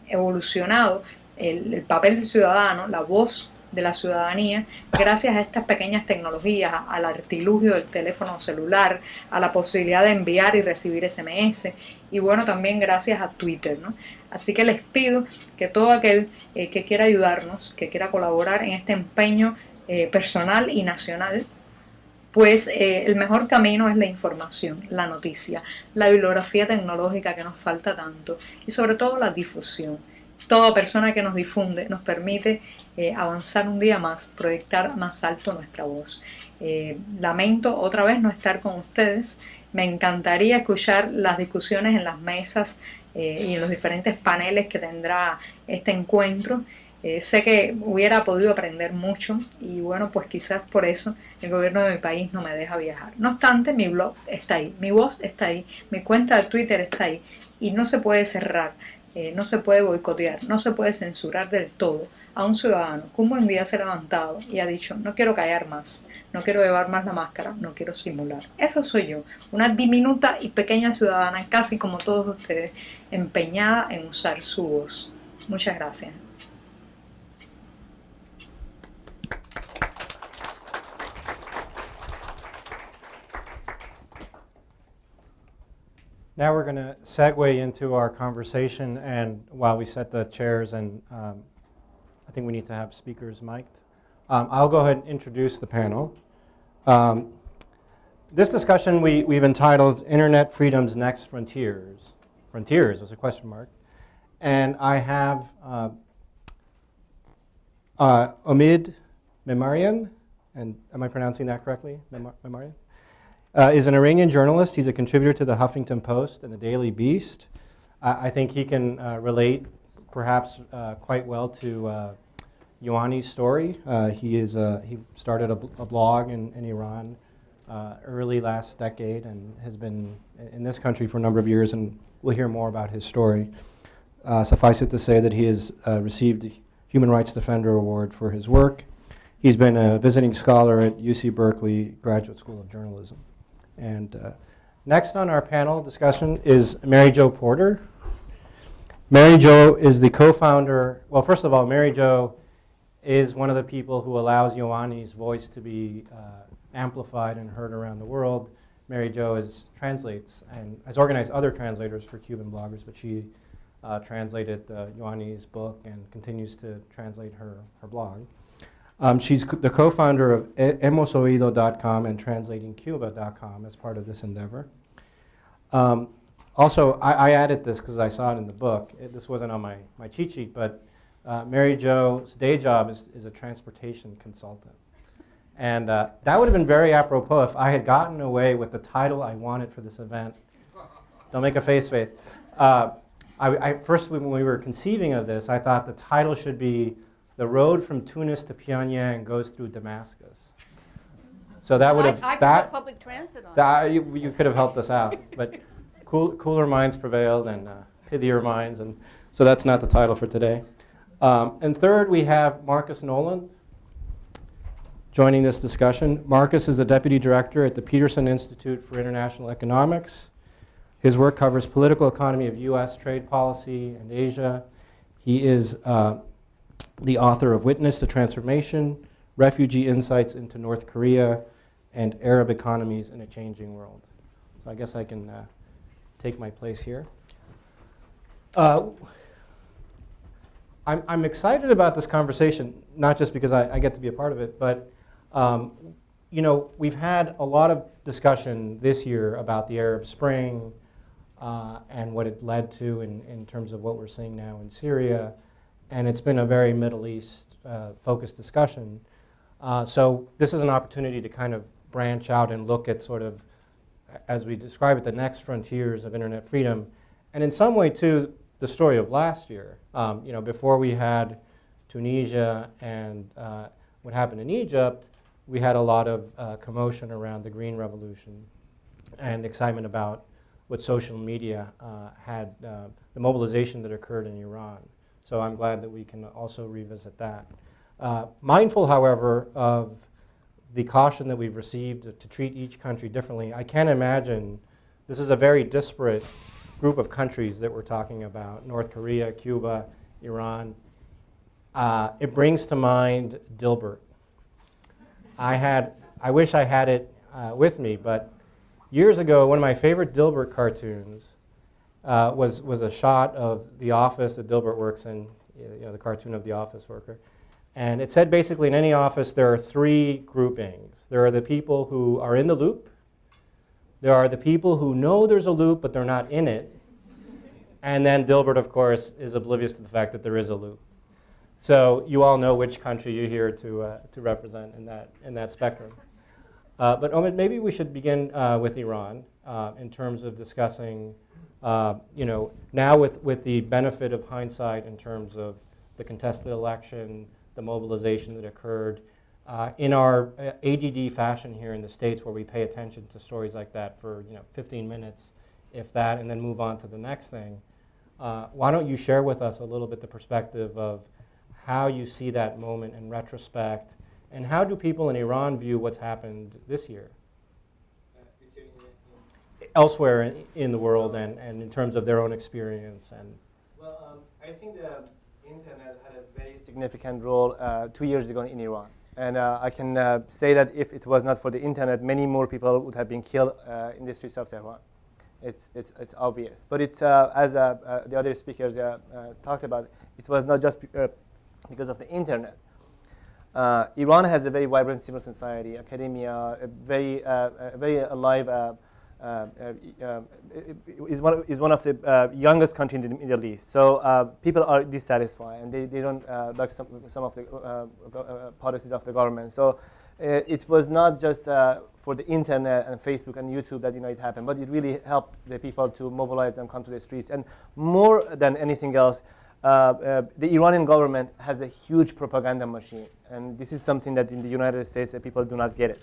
evolucionado el papel del ciudadano, la voz de la ciudadanía, gracias a estas pequeñas tecnologías, al artilugio del teléfono celular, a la posibilidad de enviar y recibir SMS, y bueno, también gracias a Twitter, ¿no? Así que les pido que todo aquel que quiera ayudarnos, que quiera colaborar en este empeño personal y nacional, pues el mejor camino es la información, la noticia, la bibliografía tecnológica que nos falta tanto, y sobre todo la difusión. Toda persona que nos difunde nos permite avanzar un día más, proyectar más alto nuestra voz. Lamento otra vez no estar con ustedes. Me encantaría escuchar las discusiones en las mesas y en los diferentes paneles que tendrá este encuentro. Sé que hubiera podido aprender mucho y bueno, pues quizás por eso el gobierno de mi país no me deja viajar. No obstante, mi blog está ahí, mi voz está ahí, mi cuenta de Twitter está ahí y no se puede cerrar. No se puede boicotear, no se puede censurar del todo a un ciudadano que un buen día se ha levantado y ha dicho: no quiero callar más, no quiero llevar más la máscara, no quiero simular. Eso soy yo, una diminuta y pequeña ciudadana, casi como todos ustedes, empeñada en usar su voz. Muchas gracias. Now we're going to segue into our conversation, and while we set the chairs, and I think we need to have speakers mic'd, I'll go ahead and introduce the panel. This discussion we've entitled Internet Freedom's Next Frontiers. Frontiers was a question mark. And I have Omid Memarian, and am I pronouncing that correctly? Memarian? Is an Iranian journalist. He's a contributor to the Huffington Post and the Daily Beast. I think he can relate perhaps quite well to Ioanni's story. He started a blog in Iran early last decade and has been in this country for a number of years, and we'll hear more about his story. Suffice it to say that he has received the Human Rights Defender Award for his work. He's been a visiting scholar at UC Berkeley Graduate School of Journalism. And next on our panel discussion is Mary Jo Porter. Mary Jo is the co-founder, well, first of all, Mary Jo is one of the people who allows Ioanni's voice to be amplified and heard around the world. Mary Jo translates and has organized other translators for Cuban bloggers, but she translated Ioanni's book and continues to translate her blog. She's the co-founder of hemosoido.com and translatingcuba.com as part of this endeavor. Also, I added this because I saw it in the book. This wasn't on my cheat sheet, but Mary Jo's day job is a transportation consultant. And that would have been very apropos if I had gotten away with the title I wanted for this event. Don't make a face, Faith. I first, when we were conceiving of this, I thought the title should be "The Road from Tunis to Pyongyang Goes Through Damascus." So that would have I could put public transit on. You could have helped us out, but cooler minds prevailed and pithier minds, and so that's not the title for today. And third, we have Marcus Noland joining this discussion. Marcus is the deputy director at the Peterson Institute for International Economics. His work covers political economy of U.S. trade policy and Asia. He is the author of Witness to Transformation, Refugee Insights into North Korea, and Arab Economies in a Changing World. So I guess I can take my place here. I'm excited about this conversation, not just because I get to be a part of it, but you know, we've had a lot of discussion this year about the Arab Spring and what it led to in terms of what we're seeing now in Syria, and it's been a very Middle East focused discussion. So this is an opportunity to kind of branch out and look at sort of as we describe it, the next frontiers of internet freedom. And in some way, too, the story of last year. Before we had Tunisia and what happened in Egypt, we had a lot of commotion around the Green Revolution and excitement about what social media had, the mobilization that occurred in Iran. So I'm glad that we can also revisit that. Mindful, however, of the caution that we've received to treat each country differently, I can't imagine, this is a very disparate group of countries that we're talking about, North Korea, Cuba, Iran. It brings to mind Dilbert. I wish I had it with me, but years ago, one of my favorite Dilbert cartoons was a shot of the office that Dilbert works in, the cartoon of the office worker. And it said basically in any office there are three groupings. There are the people who are in the loop. There are the people who know there's a loop, but they're not in it. And then Dilbert, of course, is oblivious to the fact that there is a loop. So you all know which country you're here to represent in that spectrum. But Omid, maybe we should begin with Iran in terms of discussing, now with the benefit of hindsight in terms of the contested election, the mobilization that occurred, in our ADD fashion here in the States, where we pay attention to stories like that for 15 minutes, if that, and then move on to the next thing. Why don't you share with us a little bit the perspective of how you see that moment in retrospect, and how do people in Iran view what's happened this year? Elsewhere in the world, and in terms of their own experience. Well, I think the internet had a very significant role 2 years ago in Iran. And I can say that if it was not for the internet, many more people would have been killed in the streets of Tehran. It's obvious. But it's, as the other speakers talked about, it was not just because of the internet. Iran has a very vibrant civil society, academia, a very alive, is one of the youngest countries in the Middle East. So people are dissatisfied, and they don't like some of the policies of the government. So it was not just for the internet and Facebook and YouTube that it happened, but it really helped the people to mobilize and come to the streets. And more than anything else, the Iranian government has a huge propaganda machine, and this is something that in the United States people do not get it.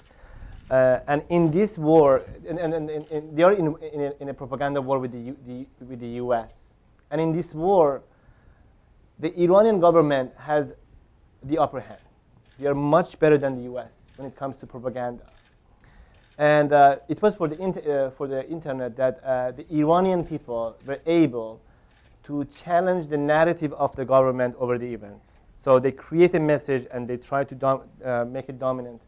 And in this war, and they are in a propaganda war with the U.S. And in this war, the Iranian government has the upper hand. They are much better than the U.S. when it comes to propaganda. And it was for the internet that the Iranian people were able to challenge the narrative of the government over the events. So they create a message and they try to make it dominant.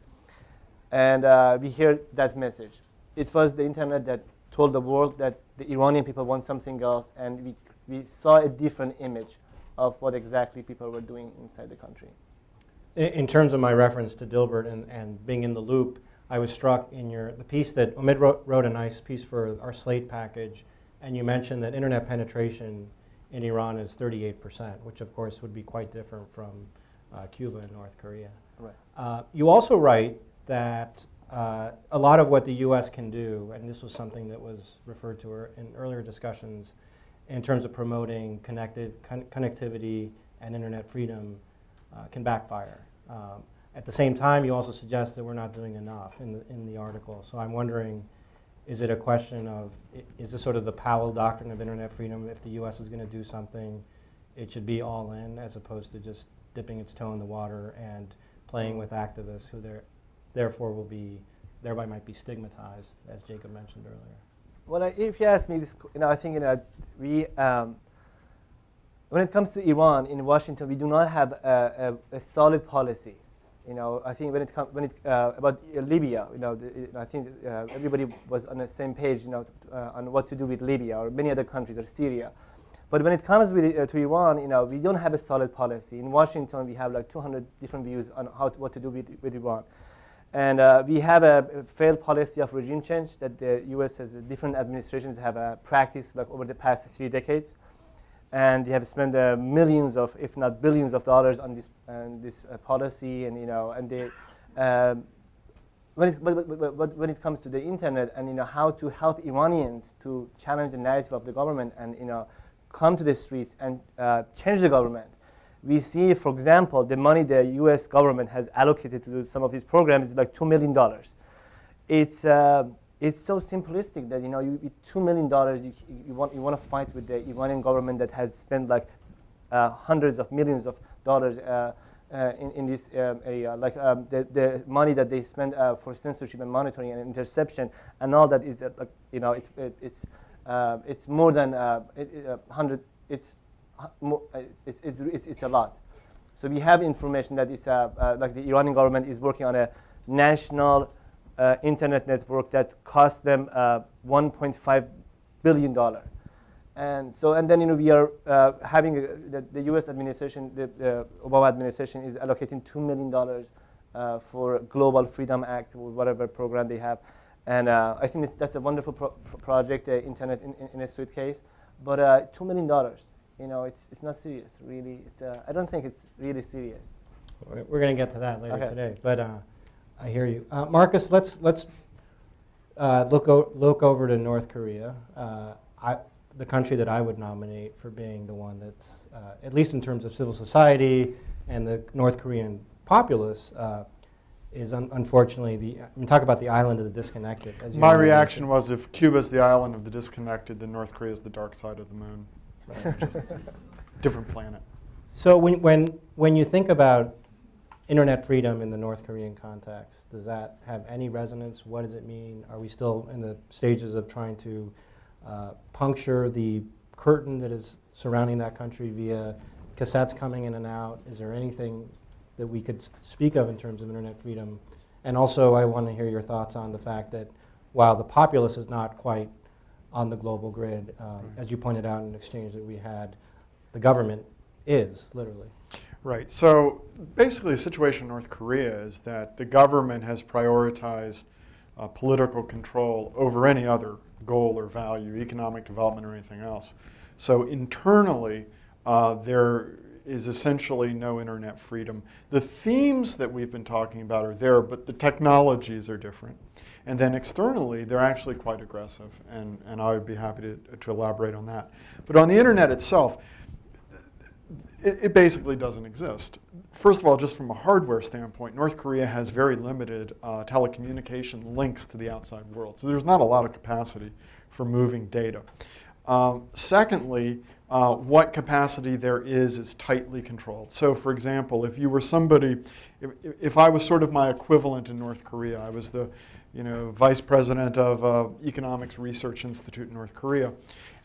And we hear that message. It was the internet that told the world that the Iranian people want something else, and we saw a different image of what exactly people were doing inside the country. In terms of my reference to Dilbert and being in the loop, I was struck in the piece that Omid wrote a nice piece for our Slate package, and you mentioned that internet penetration in Iran is 38%, which of course would be quite different from Cuba and North Korea. Right. You also write that a lot of what the U.S. can do, and this was something that was referred to in earlier discussions, in terms of promoting connectivity and internet freedom, can backfire. At the same time, you also suggest that we're not doing enough in the article. So I'm wondering, is it a question of, is this sort of the Powell doctrine of internet freedom? If the U.S. is going to do something, it should be all in, as opposed to just dipping its toe in the water and playing with activists who thereby might be stigmatized, as Jacob mentioned earlier. Well, if you ask me this, I think we, when it comes to Iran in Washington, we do not have a solid policy. I think when it about Libya, I think everybody was on the same page, on what to do with Libya or many other countries or Syria. But when it comes to Iran, we don't have a solid policy. In Washington, we have like 200 different views on what to do with Iran. And we have a failed policy of regime change that the U.S. has different administrations have practiced like over the past 3 decades. And they have spent millions of, if not billions of dollars on this policy. And, and they, when it comes to the internet and how to help Iranians to challenge the narrative of the government and come to the streets and change the government, we see, for example, the money the U.S. government has allocated to some of these programs is like $2 million. It's so simplistic that with $2 million you want to fight with the Iranian government that has spent like hundreds of millions of dollars in this area, like the money that they spend for censorship and monitoring and interception and all that is it's more than 100. It's a lot. So we have information that it's like the Iranian government is working on a national internet network that cost them $1.5 billion. And then we are having the U.S. administration, the Obama administration is allocating $2 million for Global Freedom Act or whatever program they have. And I think that's a wonderful project, the internet in a suitcase. But $2 million, it's not serious, really. I don't think it's really serious. We're going to get to that later Okay. today, but I hear you. Marcus, let's look over to North Korea. The country that I would nominate for being the one that's, at least in terms of civil society and the North Korean populace, is unfortunately talk about the island of the disconnected. As you My already reaction mentioned. was if Cuba's the island of the disconnected, then North Korea is the dark side of the moon. Right? Just different planet. So when you think about internet freedom in the North Korean context, does that have any resonance? What does it mean? Are we still in the stages of trying to puncture the curtain that is surrounding that country via cassettes coming in and out? Is there anything that we could speak of in terms of internet freedom? And also, I want to hear your thoughts on the fact that while the populace is not quite on the global grid, as you pointed out in an exchange that we had, the government is, literally. Right. So basically, the situation in North Korea is that the government has prioritized political control over any other goal or value, economic development or anything else. So internally, there is essentially no internet freedom. The themes that we've been talking about are there, but the technologies are different. And then externally, they're actually quite aggressive, and I would be happy to elaborate on that. But on the internet itself, it basically doesn't exist. First of all, just from a hardware standpoint, North Korea has very limited telecommunication links to the outside world. So there's not a lot of capacity for moving data. Secondly, what capacity there is tightly controlled. So for example, if you were somebody, if I was sort of my equivalent in North Korea, I was the vice president of Economics Research Institute in North Korea,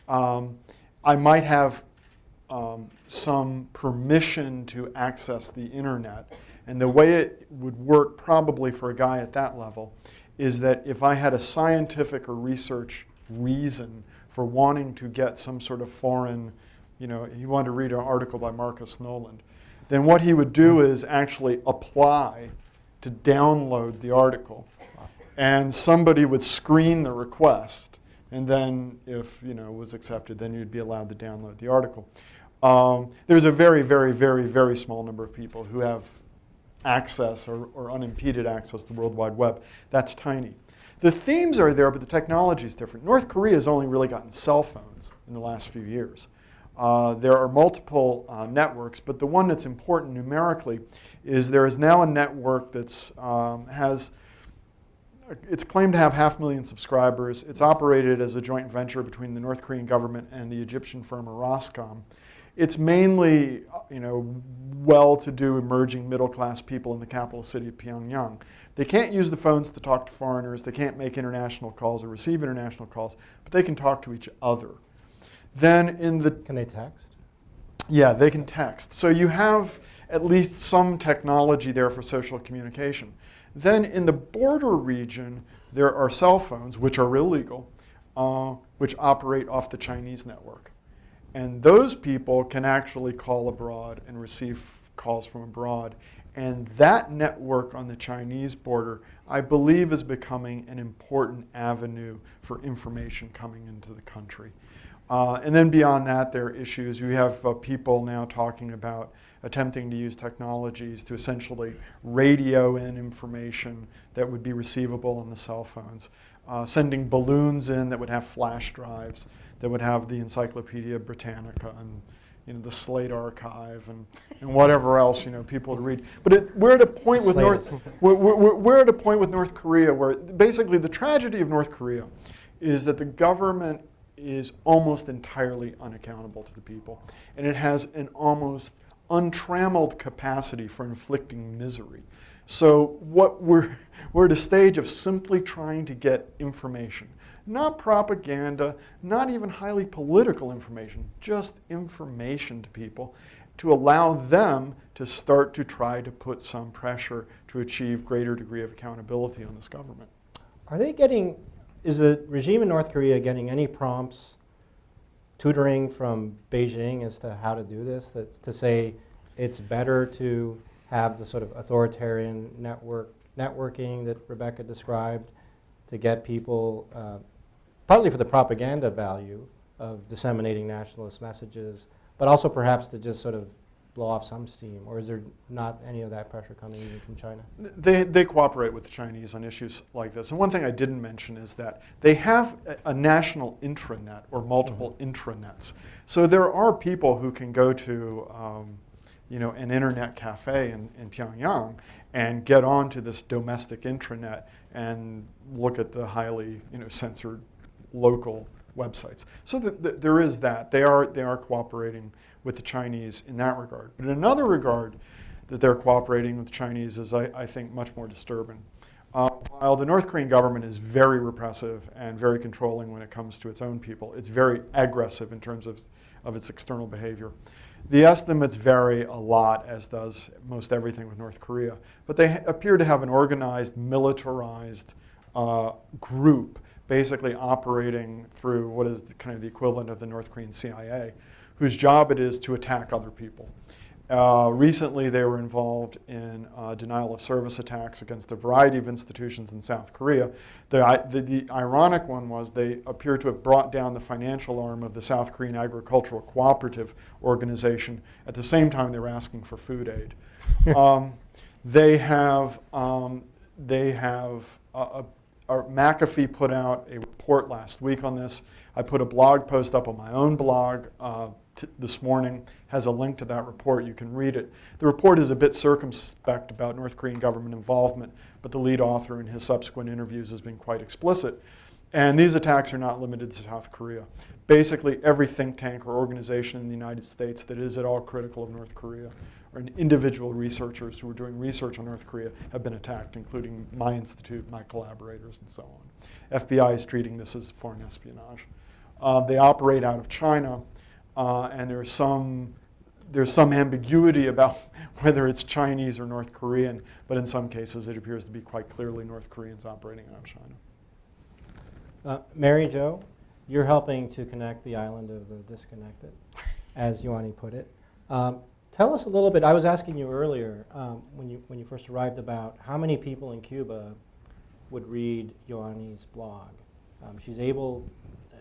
I might have some permission to access the internet. And the way it would work probably for a guy at that level is that if I had a scientific or research reason for wanting to get some sort of foreign, he wanted to read an article by Marcus Noland, then what he would do is actually apply to download the article. And somebody would screen the request, and then if it was accepted, then you'd be allowed to download the article. There's a very, very, very, very small number of people who have access or unimpeded access to the World Wide Web. That's tiny. The themes are there, but the technology is different. North Korea has only really gotten cell phones in the last few years. There are multiple networks, but the one that's important numerically is there is now a network that's it's claimed to have 500,000 subscribers. It's operated as a joint venture between the North Korean government and the Egyptian firm Roscom. It's mainly, well-to-do emerging middle-class people in the capital city of Pyongyang. They can't use the phones to talk to foreigners. They can't make international calls or receive international calls, but they can talk to each other. Then Can they text? Yeah, they can text. So you have at least some technology there for social communication. Then in the border region, there are cell phones, which are illegal, which operate off the Chinese network. And those people can actually call abroad and receive calls from abroad. And that network on the Chinese border, I believe, is becoming an important avenue for information coming into the country. And then beyond that, there are issues. You have people now talking about attempting to use technologies to essentially radio in information that would be receivable on the cell phones. Sending balloons in that would have flash drives, that would have the Encyclopedia Britannica and the Slate Archive and whatever else people would read. But we're at a point with we're at a point with North Korea where basically the tragedy of North Korea is that the government is almost entirely unaccountable to the people, and it has an almost untrammeled capacity for inflicting misery. So what we're at a stage of simply trying to get information, not propaganda, not even highly political information, just information to people to allow them to start to try to put some pressure to achieve greater degree of accountability on this government. Is the regime in North Korea getting any prompts, tutoring from Beijing as to how to do this? That's to say it's better to have the sort of authoritarian networking that Rebecca described to get people, partly for the propaganda value of disseminating nationalist messages, but also perhaps to just sort of blow off some steam? Or is there not any of that pressure coming even from China? They cooperate with the Chinese on issues like this. And one thing I didn't mention is that they have a national intranet or multiple intranets. So there are people who can go to an internet cafe in Pyongyang and get onto this domestic intranet and look at the highly censored local websites. So there is that. They are cooperating with the Chinese in that regard. But in another regard that they're cooperating with the Chinese is, I think, much more disturbing. While the North Korean government is very repressive and very controlling when it comes to its own people, it's very aggressive in terms of its external behavior. The estimates vary a lot, as does most everything with North Korea. But they appear to have an organized, militarized group basically operating through what is kind of the equivalent of the North Korean CIA, whose job it is to attack other people. Recently, they were involved in denial of service attacks against a variety of institutions in South Korea. The ironic one was they appear to have brought down the financial arm of the South Korean Agricultural Cooperative Organization at the same time they were asking for food aid. McAfee put out a report last week on this. I put a blog post up on my own blog this morning, has a link to that report. You can read it. The report is a bit circumspect about North Korean government involvement, but the lead author in his subsequent interviews has been quite explicit. And these attacks are not limited to South Korea. Basically, every think tank or organization in the United States that is at all critical of North Korea, or individual researchers who are doing research on North Korea, have been attacked, including my institute, my collaborators, and so on. FBI is treating this as foreign espionage. They operate out of China, and there's some ambiguity about whether it's Chinese or North Korean, but in some cases it appears to be quite clearly North Koreans operating out of China. Mary Jo, you're helping to connect the island of the disconnected, as Ioanni put it. Tell us a little bit. I was asking you earlier when you first arrived about how many people in Cuba would read Ioanni's blog.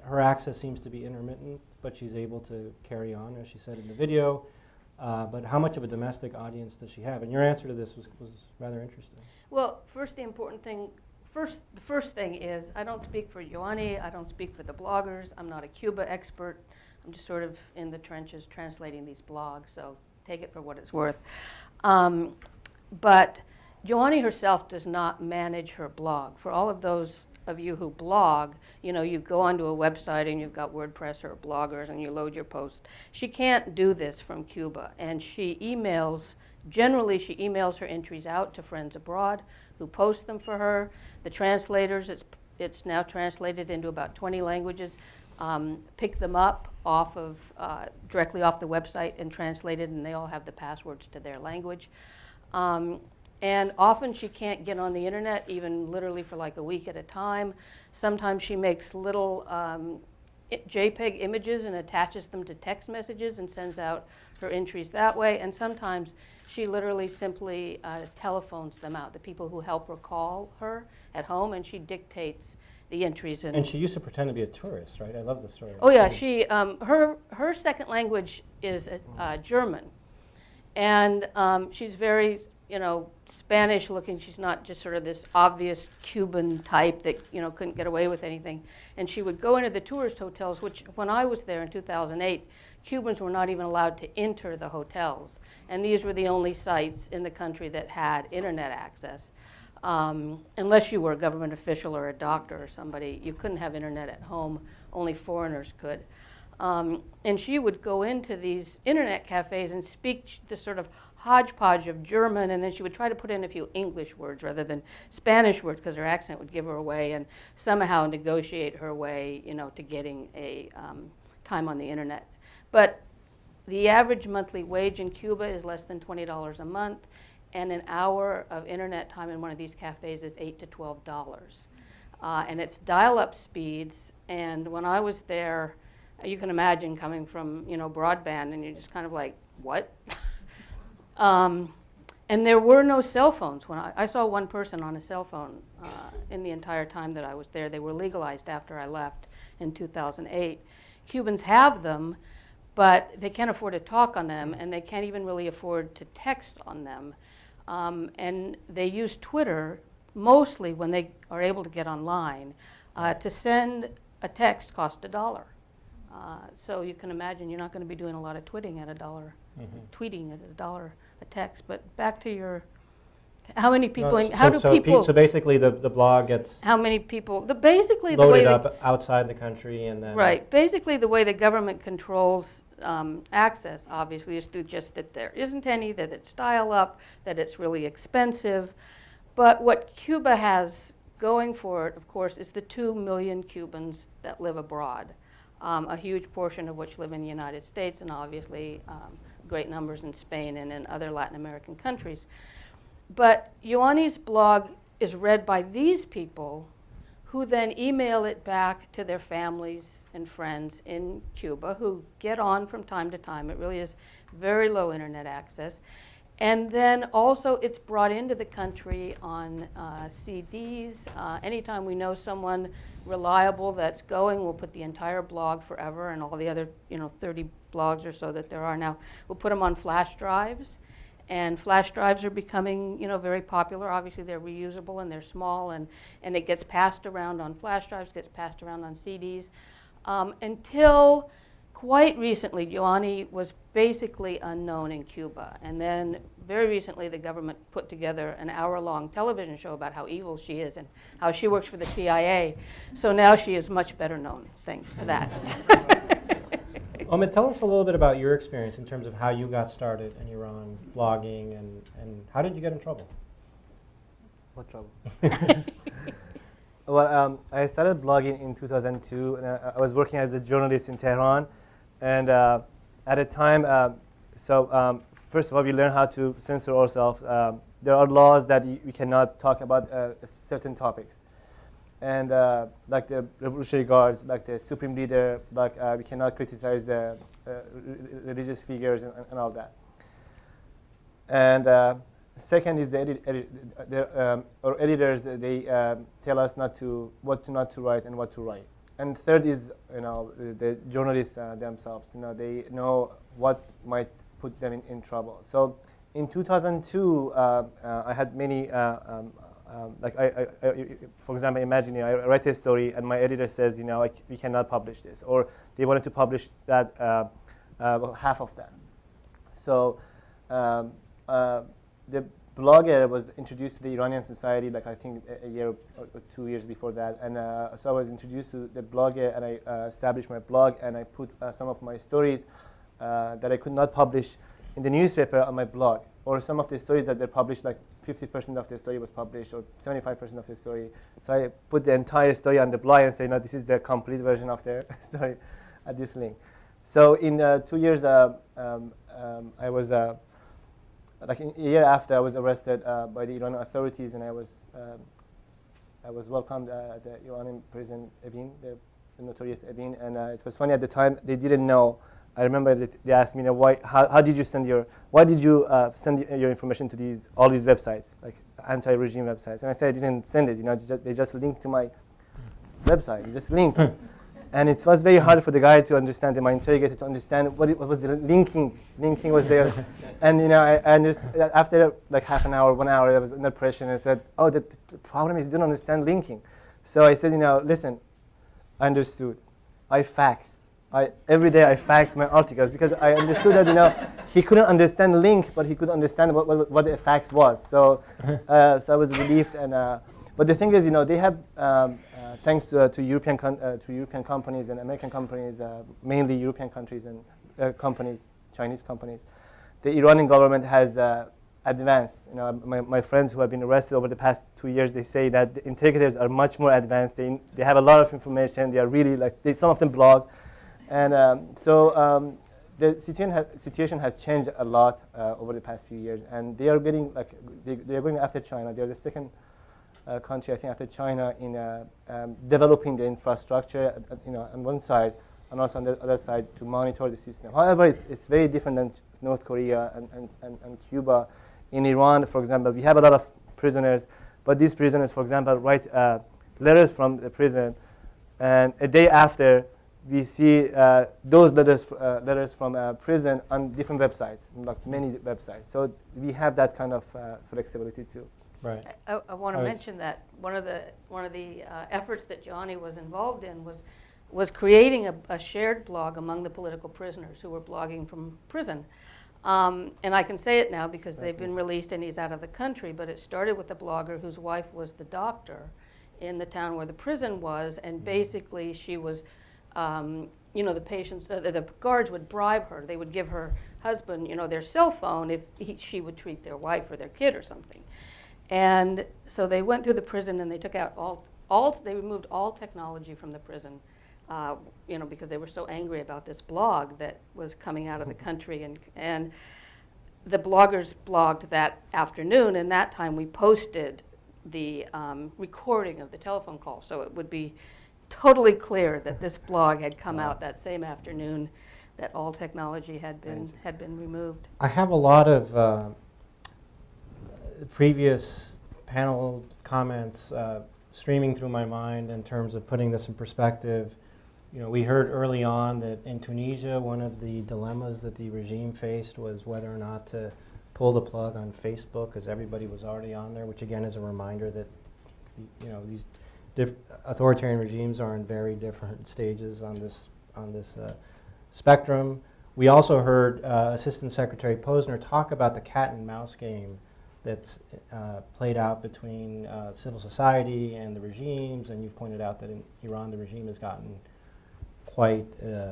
Her access seems to be intermittent, but she's able to carry on, as she said in the video. But how much of a domestic audience does she have? And your answer to this was rather interesting. Well, the first thing is I don't speak for Ioanni, I don't speak for the bloggers, I'm not a Cuba expert. I'm just sort of in the trenches translating these blogs, so take it for what it's worth. But Ioanni herself does not manage her blog. For all of those of you who blog, you go onto a website and you've got WordPress or bloggers and you load your posts. She can't do this from Cuba, and generally she emails her entries out to friends abroad who post them for her. The translators, it's now translated into about 20 languages, pick them up directly off the website and translated, and they all have the passwords to their language. And often she can't get on the internet, even literally for like a week at a time. Sometimes she makes little JPEG images and attaches them to text messages and sends out her entries that way. And sometimes she literally simply telephones them out, the people who help her call her at home, and she dictates the entries in. And she used to pretend to be a tourist, right? I love the story. Oh yeah, she her second language is German, and she's very Spanish looking. She's not just sort of this obvious Cuban type that couldn't get away with anything. And she would go into the tourist hotels, which when I was there in 2008, Cubans were not even allowed to enter the hotels, and these were the only sites in the country that had internet access. Unless you were a government official or a doctor or somebody, you couldn't have internet at home. Only foreigners could. And she would go into these internet cafes and speak this sort of hodgepodge of German, and then she would try to put in a few English words rather than Spanish words because her accent would give her away, and somehow negotiate her way, to getting a time on the internet. But the average monthly wage in Cuba is less than $20 a month. And an hour of internet time in one of these cafes is $8 to $12. And it's dial-up speeds. And when I was there, you can imagine coming from broadband, and you're just kind of like, what? And there were no cell phones. When I saw one person on a cell phone in the entire time that I was there. They were legalized after I left in 2008. Cubans have them, but they can't afford to talk on them, and they can't even really afford to text on them. And they use Twitter mostly when they are able to get online. To send a text costs $1. So you can imagine you're not going to be doing a lot of tweeting at $1, tweeting at $1 a text. But back to your, how many people? So basically, the blog gets how many people? Basically loaded the way up outside the country, and then right. Basically, the way the government controls access, obviously, is through just that there isn't any, that it's dial-up, that it's really expensive. But what Cuba has going for it, of course, is the 2 million Cubans that live abroad, a huge portion of which live in the United States, and obviously great numbers in Spain and in other Latin American countries. But Ioanni's blog is read by these people who then email it back to their families and friends in Cuba who get on from time to time. It really is very low internet access. And then also it's brought into the country on CDs. Anytime we know someone reliable that's going, we'll put the entire blog forever and all the other 30 blogs or so that there are now. We'll put them on flash drives. And flash drives are becoming, very popular. Obviously, they're reusable and they're small, and it gets passed around on flash drives, gets passed around on CDs. Until quite recently, Ioanni was basically unknown in Cuba. And then very recently, the government put together an hour-long television show about how evil she is and how she works for the CIA. So now she is much better known, thanks to that. Omid, tell us a little bit about your experience in terms of how you got started in Iran, blogging, and how did you get in trouble? What trouble? Well, I started blogging in 2002, and I was working as a journalist in Tehran. And at the time, first of all, we learn how to censor ourselves. There are laws that we cannot talk about certain topics. And like the Revolutionary Guards, like the Supreme Leader, we cannot criticize the religious figures and all that. And second is our editors. They tell us what not to write and what to write. And third is the journalists themselves. They know what might put them in trouble. So in 2002, I had many. For example, imagine I write a story and my editor says, we cannot publish this, or they wanted to publish that half of that. So the blogger was introduced to the Iranian society, I think a year or 2 years before that, and so I was introduced to the blogger, and I established my blog, and I put some of my stories that I could not publish in the newspaper on my blog, or some of the stories that were published, 50% of the story was published, or 75% of the story. So I put the entire story on the blog and say, no, this is the complete version of the story at this link. So in 2 years, I was, a year after, I was arrested by the Iranian authorities, and I was welcomed at the Iranian prison, Evin, the notorious Evin. And it was funny at the time, they didn't know. I remember that they asked me, why did you send your information to all these websites, like anti-regime websites? And I said I didn't send it. They just linked to my website. It's just link. And it was very hard for the guy to understand, my interrogator to understand what was the linking. Linking was there. And I understood, after like half an hour, 1 hour, I was under pressure, and I said, oh, the problem is you don't understand linking. So I said, listen, I understood. I faxed. Every day I faxed my articles because I understood that he couldn't understand link, but he could understand what a fax was. So so I was relieved. And but the thing is, they have thanks to European companies and American companies, mainly European countries and companies, Chinese companies, the Iranian government has advanced. My friends who have been arrested over the past 2 years, they say that the interrogators are much more advanced. They have a lot of information. They are really some of them blog. And so the situation has changed a lot over the past few years, and they are getting they are going after China. They are the second country, I think, after China in developing the infrastructure, on one side, and also on the other side to monitor the system. However, it's very different than North Korea and Cuba. In Iran, for example, we have a lot of prisoners, but these prisoners, for example, write letters from the prison, and a day after, we see those letters from prison on different websites, like many websites. So we have that kind of flexibility too. Right. I want to mention that one of the efforts that Johnny was involved in was creating a shared blog among the political prisoners who were blogging from prison. And I can say it now because they've been released and he's out of the country, but it started with a blogger whose wife was the doctor in the town where the prison was, and basically she was the patients, the guards would bribe her. They would give her husband, their cell phone if she would treat their wife or their kid or something. And so they went through the prison and they took out they removed all technology from the prison, because they were so angry about this blog that was coming out of the country. And the bloggers blogged that afternoon, and that time we posted the recording of the telephone call, so it would be totally clear that this blog had come out that same afternoon, that all technology had been removed. I have a lot of previous panel comments streaming through my mind in terms of putting this in perspective. We heard early on that in Tunisia, one of the dilemmas that the regime faced was whether or not to pull the plug on Facebook, because everybody was already on there, which again is a reminder that these authoritarian regimes are in very different stages on this spectrum. We also heard Assistant Secretary Posner talk about the cat and mouse game that's played out between civil society and the regimes, and you've pointed out that in Iran the regime has gotten quite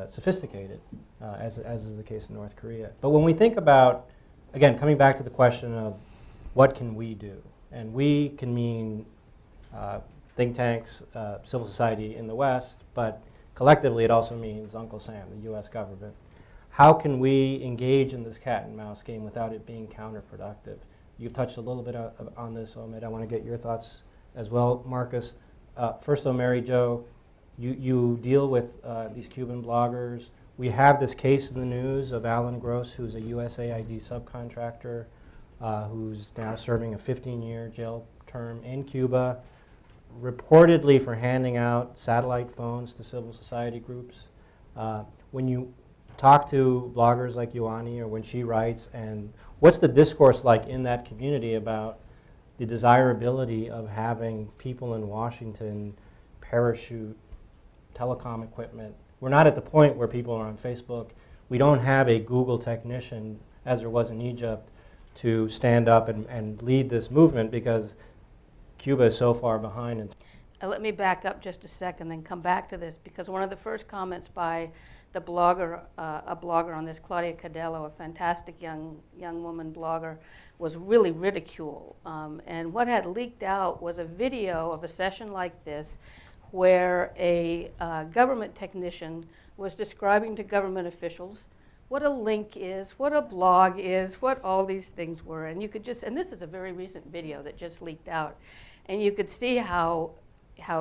sophisticated, as is the case in North Korea. But when we think about, again, coming back to the question of what can we do, and we can mean think tanks, civil society in the West, but collectively it also means Uncle Sam, the U.S. government. How can we engage in this cat and mouse game without it being counterproductive? You've touched a little bit on this, Omid. I want to get your thoughts as well, Marcus. First though, Mary Jo, you deal with these Cuban bloggers. We have this case in the news of Alan Gross, who's a USAID subcontractor, who's now serving a 15-year jail term in Cuba, reportedly for handing out satellite phones to civil society groups. When you talk to bloggers like Ioanni, or when she writes, and what's the discourse like in that community about the desirability of having people in Washington parachute telecom equipment? We're not at the point where people are on Facebook. We don't have a Google technician, as there was in Egypt, to stand up and lead this movement because Cuba is so far behind. Let me back up just a second, then come back to this, because one of the first comments by the blogger, a blogger on this, Claudia Cadello, a fantastic young woman blogger, was really ridicule. And what had leaked out was a video of a session like this where a government technician was describing to government officials what a link is, what a blog is, what all these things were. And you could just, and this is a very recent video that just leaked out, and you could see how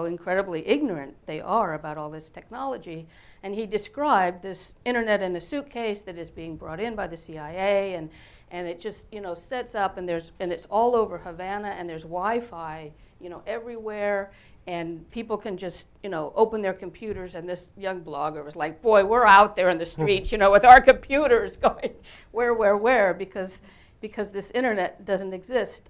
incredibly ignorant they are about all this technology. And he described this internet in a suitcase that is being brought in by the CIA, and it just sets up, and it's all over Havana, and there's Wi-Fi everywhere, and people can just, open their computers, and this young blogger was like, boy, we're out there in the streets, with our computers going where, because this internet doesn't exist.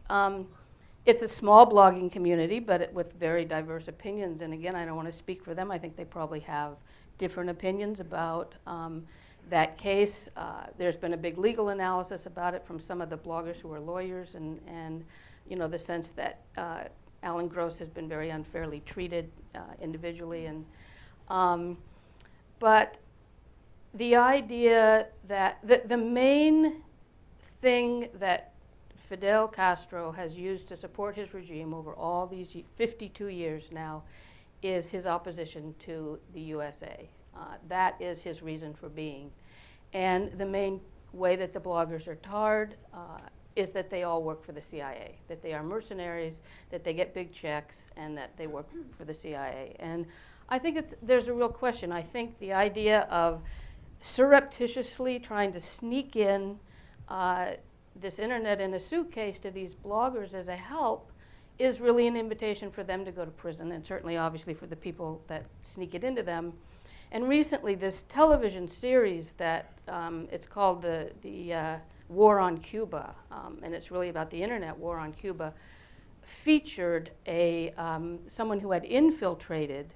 It's a small blogging community, but with very diverse opinions. And again, I don't want to speak for them. I think they probably have different opinions about that case. There's been a big legal analysis about it from some of the bloggers who are lawyers, and the sense that Alan Gross has been very unfairly treated individually. But the idea that the main thing that Fidel Castro has used to support his regime over all these 52 years now is his opposition to the USA. That is his reason for being. And the main way that the bloggers are tarred is that they all work for the CIA, that they are mercenaries, that they get big checks, and that they work for the CIA. And I think there's a real question. I think the idea of surreptitiously trying to sneak in this internet in a suitcase to these bloggers as a help is really an invitation for them to go to prison, and certainly obviously for the people that sneak it into them. And recently this television series that it's called the War on Cuba, and it's really about the internet war on Cuba, featured someone who had infiltrated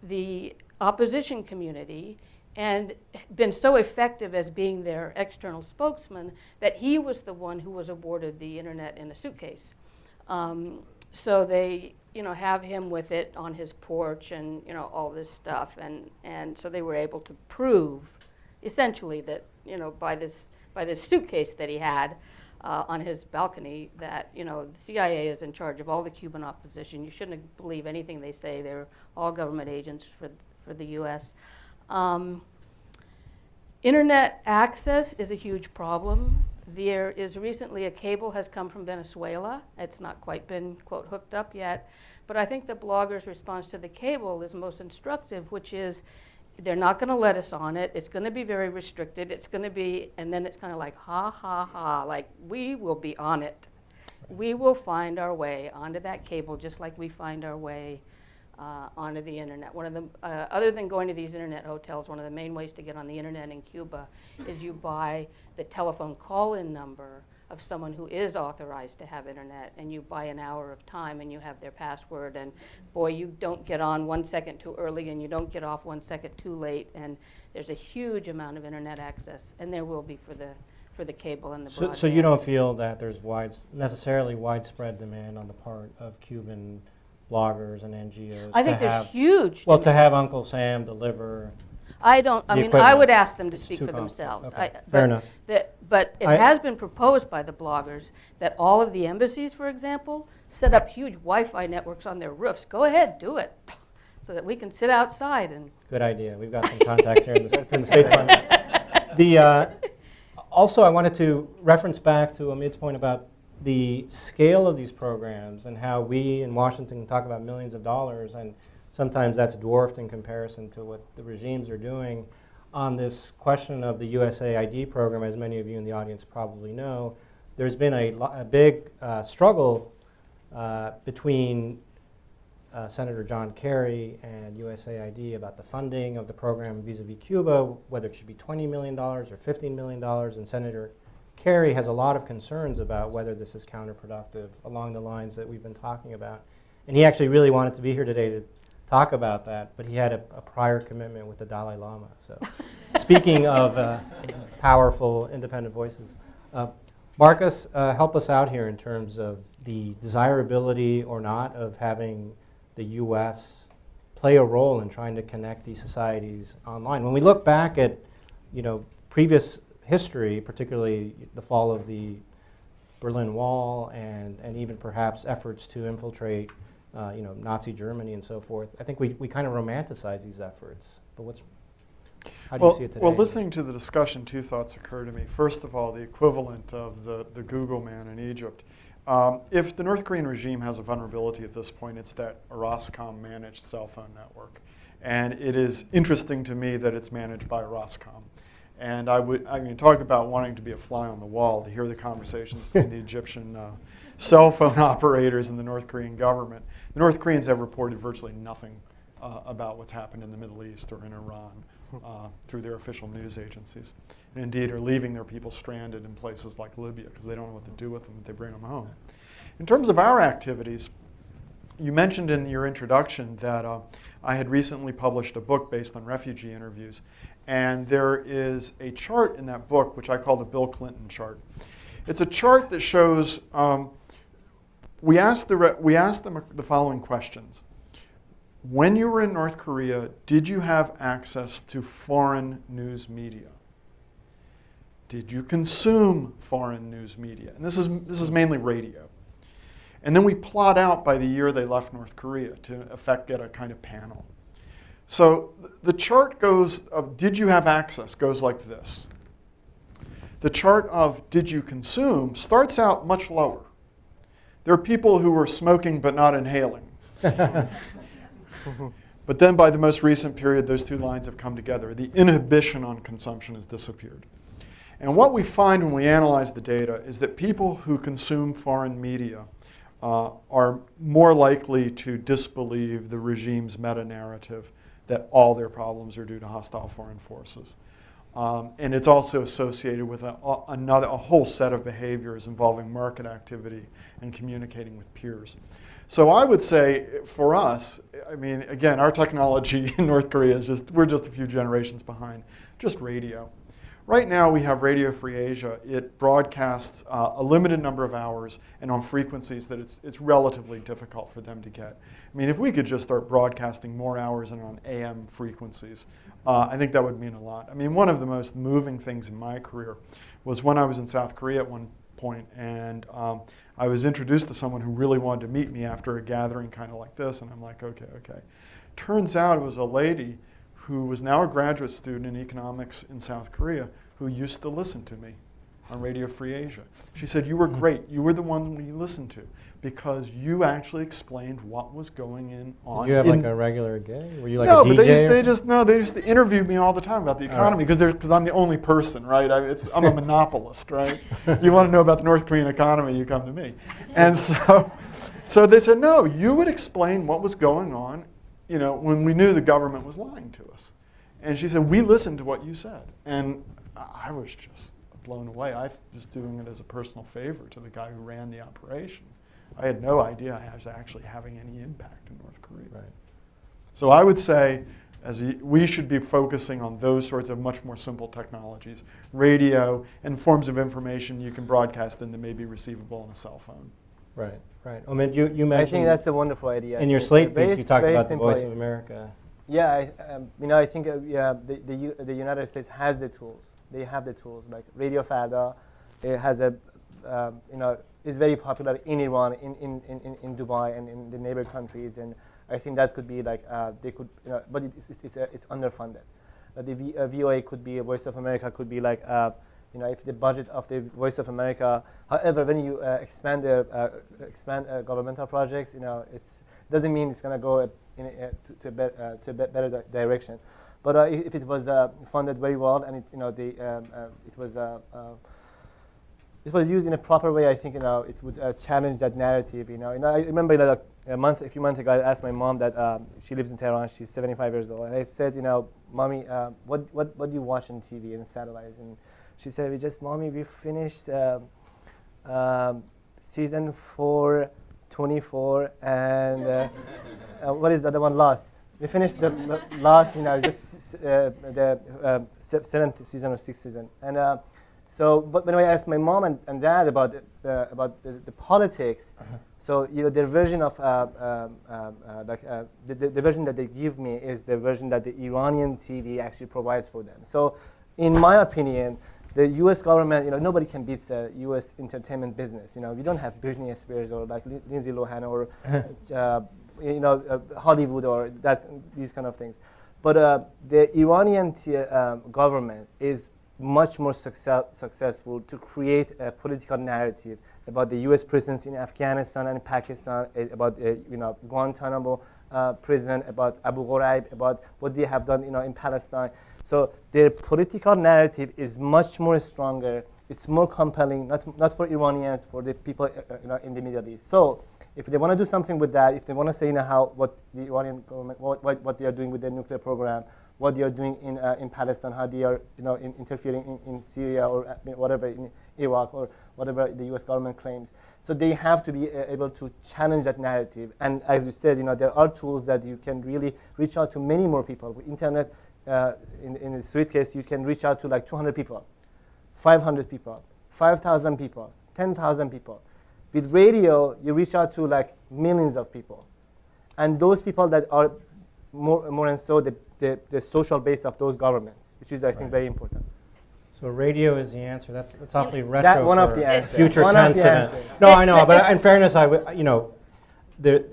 the opposition community and been so effective as being their external spokesman that he was the one who was awarded the internet in a suitcase. So they, have him with it on his porch and, all this stuff. And so they were able to prove essentially that, by this suitcase that he had on his balcony that, the CIA is in charge of all the Cuban opposition. You shouldn't believe anything they say. They're all government agents for the U.S. Internet access is a huge problem. There is recently a cable has come from Venezuela. It's not quite been, quote, hooked up yet. But I think the blogger's response to the cable is most instructive, which is they're not going to let us on it. It's going to be very restricted. It's going to be, and then it's kind of like, ha, ha, ha, like we will be on it. We will find our way onto that cable just like we find our way onto the internet. One of the, other than going to these internet hotels, one of the main ways to get on the internet in Cuba is you buy the telephone call-in number of someone who is authorized to have internet, and you buy an hour of time and you have their password, and boy, you don't get on 1 second too early and you don't get off 1 second too late, and there's a huge amount of internet access, and there will be for the cable and the broadband. So you don't feel that there's necessarily widespread demand on the part of Cuban bloggers and NGOs? I think there's huge. Well, to have Uncle Sam deliver. I would ask them to speak for themselves. Okay. Fair enough. But it has been proposed by the bloggers that all of the embassies, for example, set up huge Wi-Fi networks on their roofs. Go ahead, do it, so that we can sit outside and. Good idea. We've got some contacts here in the State Department. Also, I wanted to reference back to Omid's point about the scale of these programs and how we in Washington talk about millions of dollars, and sometimes that's dwarfed in comparison to what the regimes are doing. On this question of the USAID program, as many of you in the audience probably know, there's been a big struggle between Senator John Kerry and USAID about the funding of the program vis-a-vis Cuba, whether it should be $20 million or $15 million, and Senator Kerry has a lot of concerns about whether this is counterproductive along the lines that we've been talking about. And he actually really wanted to be here today to talk about that, but he had a prior commitment with the Dalai Lama. So speaking of powerful independent voices, Marcus, help us out here in terms of the desirability or not of having the U.S. play a role in trying to connect these societies online. When we look back at, previous history, particularly the fall of the Berlin Wall and even perhaps efforts to infiltrate Nazi Germany and so forth, I think we kind of romanticize these efforts. But how do you see it today? Well, listening to the discussion, two thoughts occur to me. First of all, the equivalent of the Google man in Egypt. If the North Korean regime has a vulnerability at this point, it's that Roscom managed cell phone network. And it is interesting to me that it's managed by Roscom. And I mean, talk about wanting to be a fly on the wall to hear the conversations between the Egyptian cell phone operators and the North Korean government. The North Koreans have reported virtually nothing about what's happened in the Middle East or in Iran through their official news agencies. And indeed are leaving their people stranded in places like Libya because they don't know what to do with them if they bring them home. In terms of our activities, you mentioned in your introduction that I had recently published a book based on refugee interviews. And there is a chart in that book, which I call the Bill Clinton chart. It's a chart that shows, we asked them the following questions. When you were in North Korea, did you have access to foreign news media? Did you consume foreign news media? And this is mainly radio. And then we plot out by the year they left North Korea to, in effect, get a kind of panel. So the chart goes of did you have access goes like this. The chart of did you consume starts out much lower. There are people who were smoking but not inhaling. But then by the most recent period, those two lines have come together. The inhibition on consumption has disappeared. And what we find when we analyze the data is that people who consume foreign media are more likely to disbelieve the regime's meta-narrative that all their problems are due to hostile foreign forces. And it's also associated with a whole set of behaviors involving market activity and communicating with peers. So I would say for us, I mean, again, our technology in North Korea is we're just a few generations behind, just radio. Right now we have Radio Free Asia. It broadcasts a limited number of hours and on frequencies that it's relatively difficult for them to get. I mean, if we could just start broadcasting more hours and on AM frequencies, I think that would mean a lot. I mean, one of the most moving things in my career was when I was in South Korea at one point, and I was introduced to someone who really wanted to meet me after a gathering kind of like this, and I'm like, okay. Turns out it was a lady who was now a graduate student in economics in South Korea who used to listen to me on Radio Free Asia. She said, you were great. You were the one we listened to because you actually explained what was going on. Did you have like a regular gig? Were you like no, a DJ? But they used to interview me all the time about the economy because I'm the only person, right? I'm a monopolist, right? You want to know about the North Korean economy, you come to me. And so they said, no, you would explain what was going on, you know, when we knew the government was lying to us. And she said, we listened to what you said. And I was just blown away. I was doing it as a personal favor to the guy who ran the operation. I had no idea I was actually having any impact in North Korea. Right. So I would say we should be focusing on those sorts of much more simple technologies, radio and forms of information you can broadcast in that may be receivable on a cell phone. Right. I mean, you mentioned. I think that's a wonderful idea. In your slate piece, you talked about the Voice of America. Yeah, I think the United States has the tools. They have the tools like Radio Farda. It has is very popular in Iran, in Dubai, and in the neighbor countries. And I think that could be like they could, but it's underfunded. The VOA could be, Voice of America could be like, if the budget of the Voice of America. However, when you expand governmental projects, it doesn't mean it's going to go to a better direction. But if it was funded very well and it was used in a proper way, I think it would challenge that narrative. I remember a few months ago, I asked my mom that she lives in Tehran. She's 75 years old, and I said, Mommy, what do you watch on TV and satellites? And she said, Mommy, we finished season 4, 24, and what is the other one? Lost. We finished the last, the 7th season or 6th season, and but when I asked my mom and dad about the politics, so their version of the version that they give me is the version that the Iranian TV actually provides for them. So, in my opinion, the U.S. government, nobody can beat the U.S. entertainment business. We don't have Britney Spears or like Lindsay Lohan or Hollywood or these kind of things. But the Iranian government is much more successful to create a political narrative about the U.S. presence in Afghanistan and Pakistan, about Guantanamo prison, about Abu Ghraib, about what they have done in Palestine. So their political narrative is much more stronger. It's more compelling, not for Iranians, for the people in the Middle East. So if they want to do something with that, if they want to say what the Iranian government, what they are doing with their nuclear program, what they are doing in Palestine, how they are interfering in Syria or whatever, in Iraq or whatever the U.S. government claims. So they have to be able to challenge that narrative. And as you said, there are tools that you can really reach out to many more people. With internet, in the suitcase, you can reach out to like 200 people, 500 people, 5,000 people, 10,000 people. With radio, you reach out to like millions of people. And those people that are more and so the social base of those governments, which is, I think, very important. So radio is the answer. That's awfully retro. That one for of the answers. Future One tense of the event. answers. No, I know, but in fairness,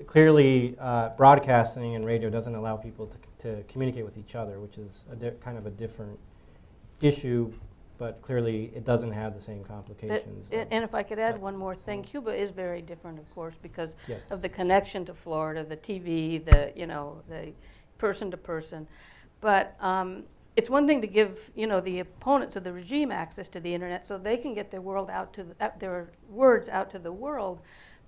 clearly broadcasting and radio doesn't allow people to communicate with each other, which is kind of a different issue, but clearly it doesn't have the same complications. And if I could add one more thing, Cuba is very different, of course, because Yes. of the connection to Florida, the TV, the person to person. But it's one thing to give the opponents of the regime access to the internet so they can get their words out to the world.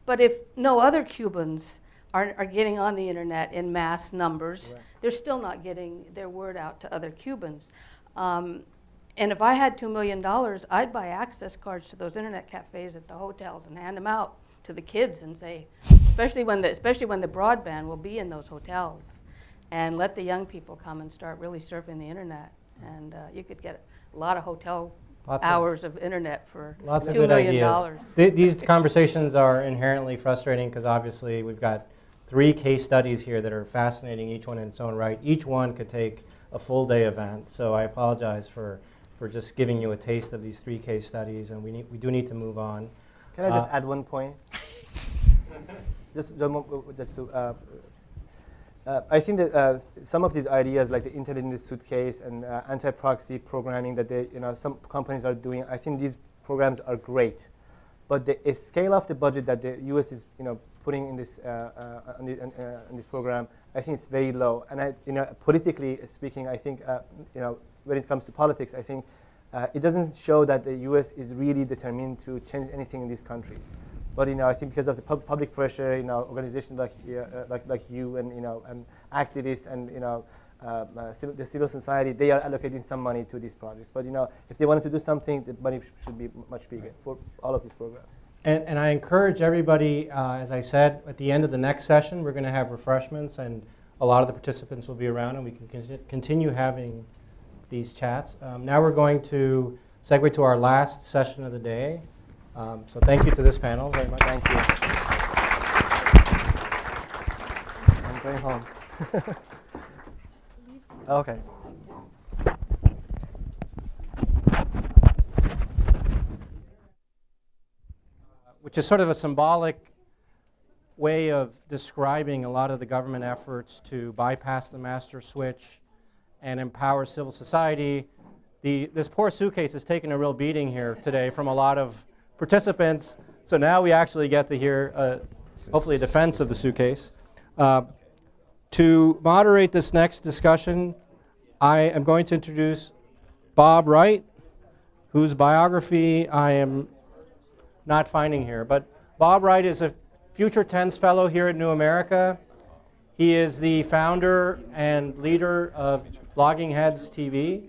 But if no other Cubans are getting on the internet in mass numbers, right, they're still not getting their word out to other Cubans. And if I had $2 million, I'd buy access cards to those internet cafes at the hotels and hand them out to the kids and say, especially when the broadband will be in those hotels, and let the young people come and start really surfing the internet. And you could get a lot of hotel hours of internet for $2 million. These conversations are inherently frustrating because obviously we've got 3 case studies here that are fascinating, each one in its own right. Each one could take a full day event, so I apologize for just giving you a taste of these 3 case studies, and we do need to move on. Can I just add one point? I think that some of these ideas, like the internet in the suitcase and anti-proxy programming that some companies are doing, I think these programs are great. But the scale of the budget that the U.S. is putting in this in this program, I think it's very low. And politically speaking, I think when it comes to politics, I think it doesn't show that the U.S. is really determined to change anything in these countries. But I think because of the public pressure, organizations like you and activists and the civil society, they are allocating some money to these projects. But if they wanted to do something, the money should be much bigger for all of these programs. And I encourage everybody, as I said, at the end of the next session, we're going to have refreshments, and a lot of the participants will be around, and we can continue having these chats. Now we're going to segue to our last session of the day. So thank you to this panel very much. Thank you. I'm going home. Okay. Which is sort of a symbolic way of describing a lot of the government efforts to bypass the master switch and empower civil society. This poor suitcase has taken a real beating here today from a lot of participants, so now we actually get to hear hopefully a defense of the suitcase. To moderate this next discussion, I am going to introduce Bob Wright, whose biography I am not finding here. But Bob Wright is a Future Tense Fellow here at New America. He is the founder and leader of Blogging Heads TV.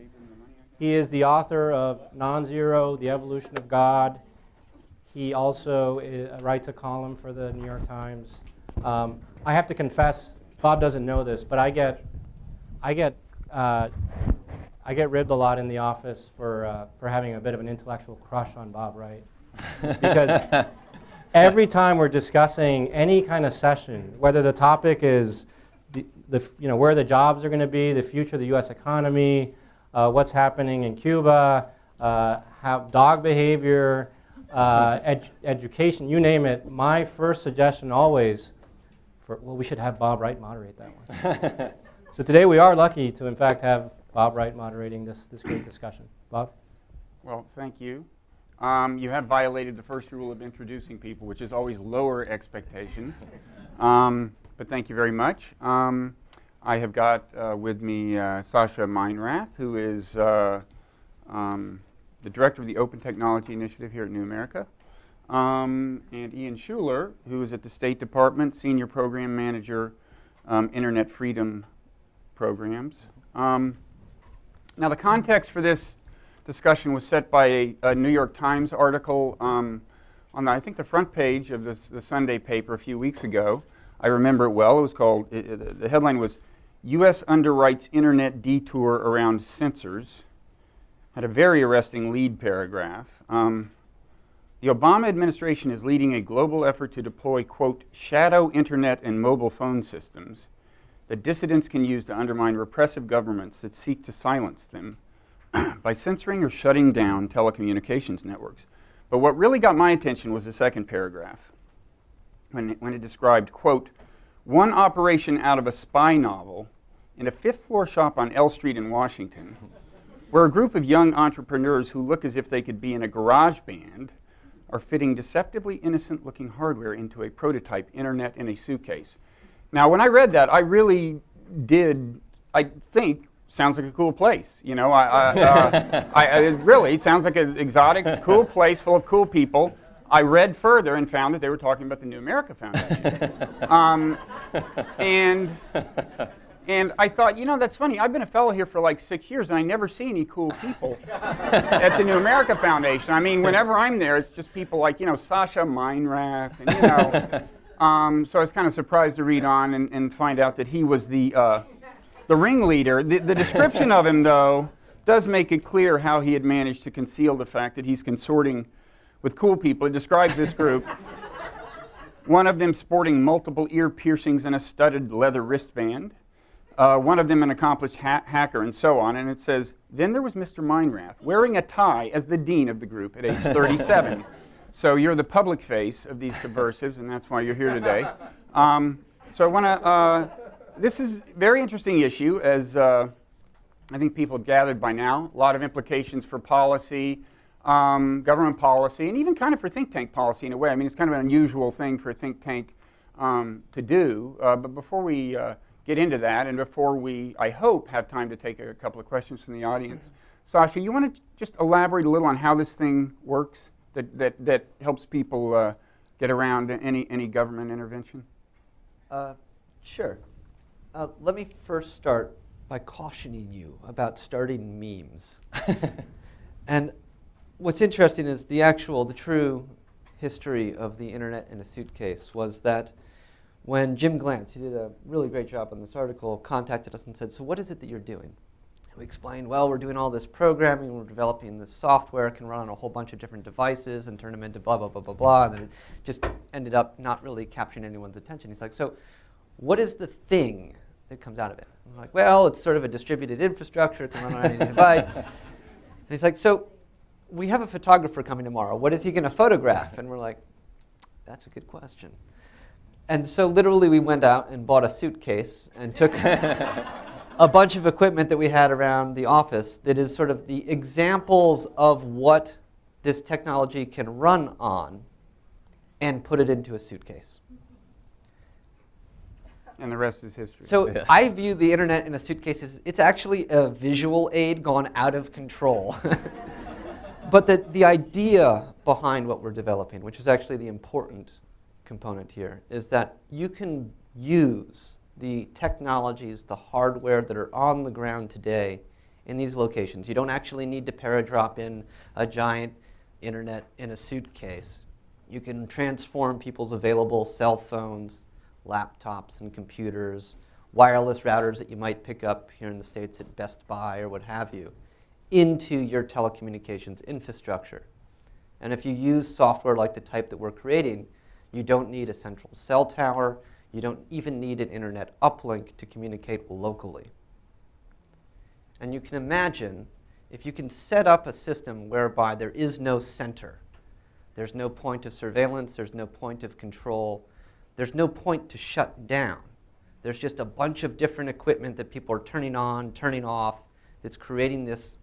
He is the author of Non-Zero, The Evolution of God. He also writes a column for the New York Times. I have to confess, Bob doesn't know this, but I get ribbed a lot in the office for having a bit of an intellectual crush on Bob Wright, because every time we're discussing any kind of session, whether the topic is where the jobs are going to be, the future of the U.S. economy, what's happening in Cuba, how dog behavior, education, you name it, my first suggestion always, we should have Bob Wright moderate that one. So today we are lucky to, in fact, have Bob Wright moderating this great discussion. Bob? Well, thank you. You have violated the first rule of introducing people, which is always lower expectations. But thank you very much. I have got with me Sasha Meinrath, who is the director of the Open Technology Initiative here at New America, and Ian Schuler, who is at the State Department, Senior Program Manager, Internet Freedom Programs. Now, the context for this discussion was set by a New York Times article on, I think, the front page of the Sunday paper a few weeks ago. I remember it well. It was called, the headline was, U.S. Underwrites Internet Detour Around Censors. Had a very arresting lead paragraph. The Obama administration is leading a global effort to deploy, quote, shadow internet and mobile phone systems that dissidents can use to undermine repressive governments that seek to silence them by censoring or shutting down telecommunications networks. But what really got my attention was the second paragraph, when it described, quote, one operation out of a spy novel in a fifth-floor shop on L Street in Washington, where a group of young entrepreneurs who look as if they could be in a garage band are fitting deceptively innocent-looking hardware into a prototype internet in a suitcase. Now, when I read that, I really did, I think, sounds like a cool place. You know, it really sounds like an exotic, cool place full of cool people. I read further and found that they were talking about the New America Foundation. And I thought, you know, that's funny. I've been a fellow here for like 6 years, and I never see any cool people at the New America Foundation. I mean, whenever I'm there, it's just people like, you know, Sasha Meinrath, and, you know. So I was kind of surprised to read on and find out that he was the ringleader. The description of him, though, does make it clear how he had managed to conceal the fact that he's consorting with cool people. It describes this group, one of them sporting multiple ear piercings and a studded leather wristband, one of them an accomplished hacker, and so on. And it says, then there was Mr. Meinrath, wearing a tie as the dean of the group at age 37. So you're the public face of these subversives, and that's why you're here today. So I want to, this is a very interesting issue, as I think people have gathered by now. A lot of implications for policy, government policy, and even kind of for think tank policy in a way. I mean, it's kind of an unusual thing for a think tank to do. But before we get into that, and before we, I hope, have time to take a couple of questions from the audience, Sasha, you want to just elaborate a little on how this thing works that helps people get around any government intervention? Sure. Let me first start by cautioning you about starting memes. And what's interesting is the true history of the internet in a suitcase was that when Jim Glantz, who did a really great job on this article, contacted us and said, so what is it that you're doing? We explained, well, we're doing all this programming, we're developing this software, can run on a whole bunch of different devices and turn them into blah, blah, blah, blah, blah, and then it just ended up not really capturing anyone's attention. He's like, so what is the thing that comes out of it? I'm like, well, it's sort of a distributed infrastructure, it can run on any device. And he's like, so we have a photographer coming tomorrow, what is he going to photograph? And we're like, that's a good question. And so literally we went out and bought a suitcase and took a bunch of equipment that we had around the office that is sort of the examples of what this technology can run on and put it into a suitcase. And the rest is history. So I view the internet in a suitcase as it's actually a visual aid gone out of control. But the idea behind what we're developing, which is actually the important component here, is that you can use the technologies, the hardware that are on the ground today in these locations. You don't actually need to paradrop in a giant internet in a suitcase. You can transform people's available cell phones, laptops and computers, wireless routers that you might pick up here in the States at Best Buy or what have you, into your telecommunications infrastructure. And if you use software like the type that we're creating, you don't need a central cell tower. You don't even need an internet uplink to communicate locally. And you can imagine if you can set up a system whereby there is no center, there's no point of surveillance, there's no point of control, there's no point to shut down. There's just a bunch of different equipment that people are turning on, turning off, that's creating this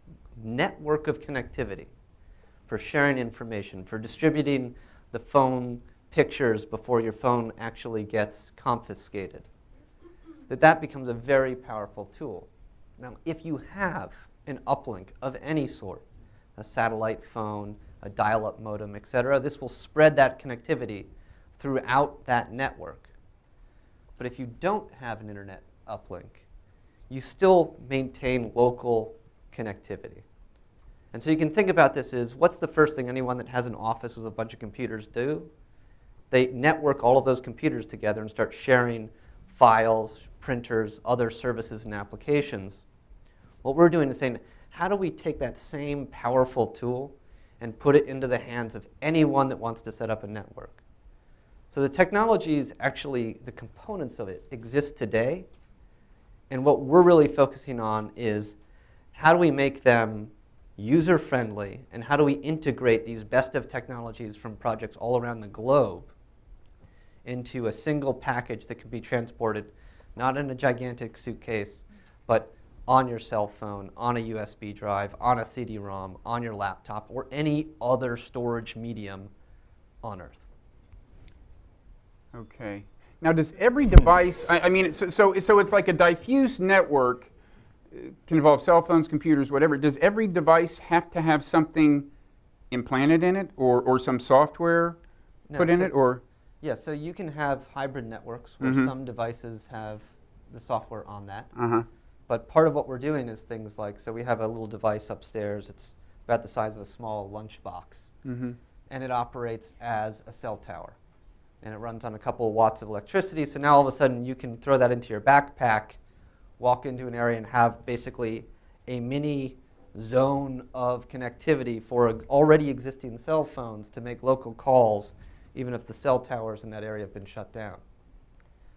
network of connectivity for sharing information, for distributing the phone pictures before your phone actually gets confiscated. that becomes a very powerful tool. Now, if you have an uplink of any sort, a satellite phone, a dial-up modem, etc., this will spread that connectivity throughout that network. But if you don't have an internet uplink, you still maintain local connectivity. And so you can think about this as, what's the first thing anyone that has an office with a bunch of computers do? They network all of those computers together and start sharing files, printers, other services and applications. What we're doing is saying, how do we take that same powerful tool and put it into the hands of anyone that wants to set up a network? So the technologies, actually, the components of it exist today. And what we're really focusing on is, how do we make them user-friendly, and how do we integrate these best of technologies from projects all around the globe into a single package that can be transported not in a gigantic suitcase, but on your cell phone, on a USB drive, on a CD-ROM, on your laptop, or any other storage medium on Earth. Okay. Now, does every device, I mean, so it's like a diffuse network, can involve cell phones, computers, whatever. Does every device have to have something implanted in it, or some software put in it, or? Yeah, so you can have hybrid networks where some devices have the software on that. But part of what we're doing is things like, so we have a little device upstairs. It's about the size of a small lunchbox. And it operates as a cell tower. And it runs on a couple of watts of electricity. So now all of a sudden you can throw that into your backpack, walk into an area and have basically a mini zone of connectivity for already existing cell phones to make local calls, even if the cell towers in that area have been shut down.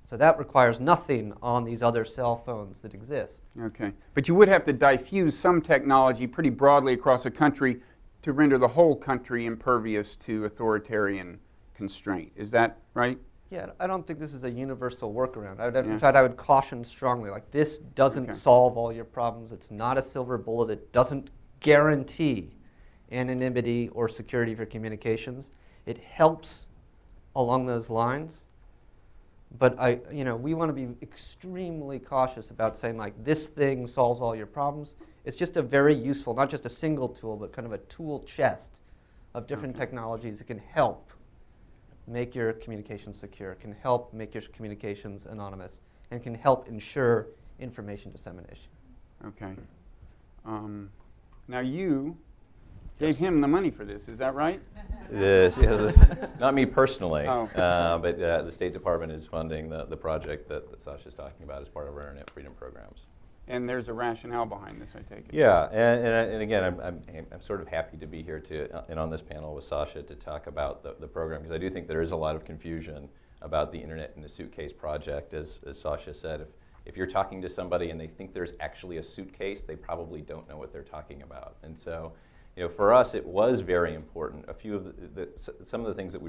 So that requires nothing on these other cell phones that exist. Okay. But you would have to diffuse some technology pretty broadly across a country to render the whole country impervious to authoritarian constraint. Is that right? Yeah, I don't think this is a universal workaround. In fact, I would caution strongly, like, this doesn't solve all your problems. It's not a silver bullet. It doesn't guarantee anonymity or security for communications. It helps along those lines. But we want to be extremely cautious about saying, like, this thing solves all your problems. It's just a very useful, not just a single tool, but kind of a tool chest of different technologies that can help make your communications secure, can help make your communications anonymous, and can help ensure information dissemination. Okay. Now you gave him the money for this, is that right? This not me personally, but the State Department is funding the project that Sasha's talking about as part of our Internet Freedom programs. And there's a rationale behind this, I take it. Yeah, and again, I'm sort of happy to be here and on this panel with Sasha to talk about the program, because I do think there is a lot of confusion about the Internet in the Suitcase project. As Sasha said, if you're talking to somebody and they think there's actually a suitcase, they probably don't know what they're talking about. And so, for us, it was very important. A few of some of the things that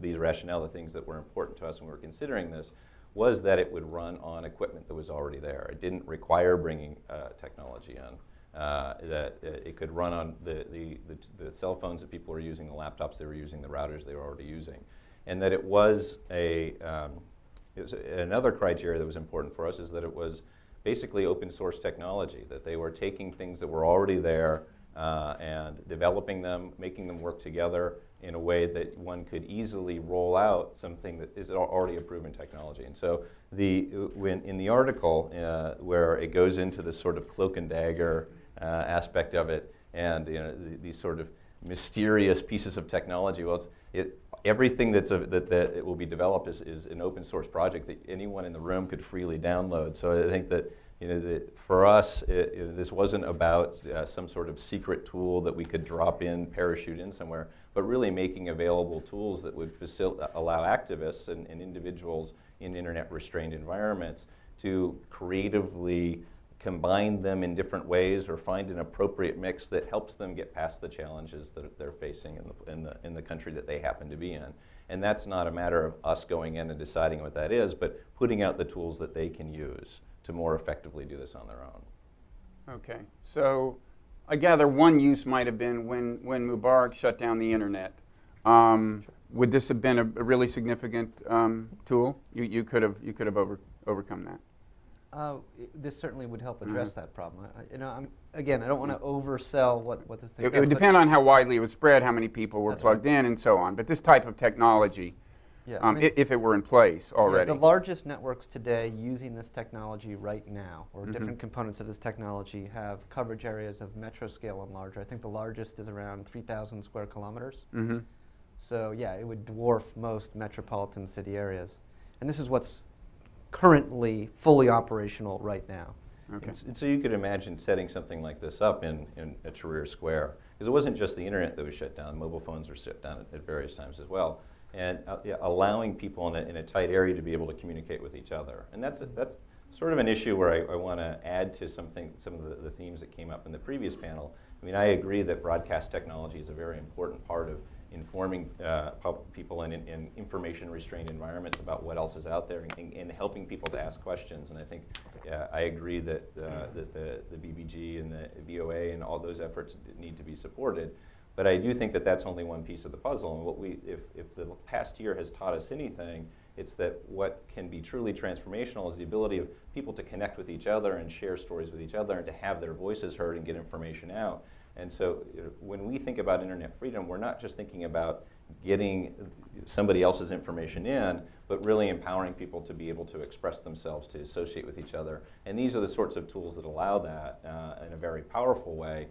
these rationale, the things that were important to us when we were considering this, was that it would run on equipment that was already there. It didn't require bringing technology in. That it could run on the cell phones that people were using, the laptops they were using, the routers they were already using, and that it was another criteria that was important for us is that it was basically open source technology. That they were taking things that were already there and developing them, making them work together in a way that one could easily roll out something that is already a proven technology. And so in the article where it goes into this sort of cloak and dagger aspect of it, and these sort of mysterious pieces of technology, well, everything that it will be developed is an open source project that anyone in the room could freely download. So I think that for us, this wasn't about some sort of secret tool that we could drop in, parachute in somewhere, but really making available tools that would allow activists and individuals in internet-restrained environments to creatively combine them in different ways or find an appropriate mix that helps them get past the challenges that they're facing in the country that they happen to be in. And that's not a matter of us going in and deciding what that is, but putting out the tools that they can use to more effectively do this on their own. Okay, so I gather one use might have been when Mubarak shut down the internet. would this have been a really significant tool? You could have overcome that. This certainly would help address that problem. Again, I don't want to oversell what this thing It does, would but- depend on how widely it was spread, how many people were That's plugged in, and so on. But this type of technology, Yeah, I mean- if it were in place already. Yeah, the largest networks today using this technology right now, or different components of this technology, have coverage areas of metro scale and larger. I think the largest is around 3,000 square kilometers. So yeah, it would dwarf most metropolitan city areas. And this is what's currently fully operational right now. Okay. And so you could imagine setting something like this up in a Tahrir Square, because it wasn't just the internet that was shut down. Mobile phones were shut down at various times as well, and allowing people in a tight area to be able to communicate with each other. And that's sort of an issue where I want to add to some of the themes that came up in the previous panel. I mean, I agree that broadcast technology is a very important part of informing people in information-restrained environments about what else is out there, and helping people to ask questions. And I think I agree that the BBG and the VOA and all those efforts need to be supported. But I do think that that's only one piece of the puzzle. And if the past year has taught us anything, it's that what can be truly transformational is the ability of people to connect with each other and share stories with each other and to have their voices heard and get information out. And so when we think about internet freedom, we're not just thinking about getting somebody else's information in, but really empowering people to be able to express themselves, to associate with each other. And these are the sorts of tools that allow that in a very powerful way,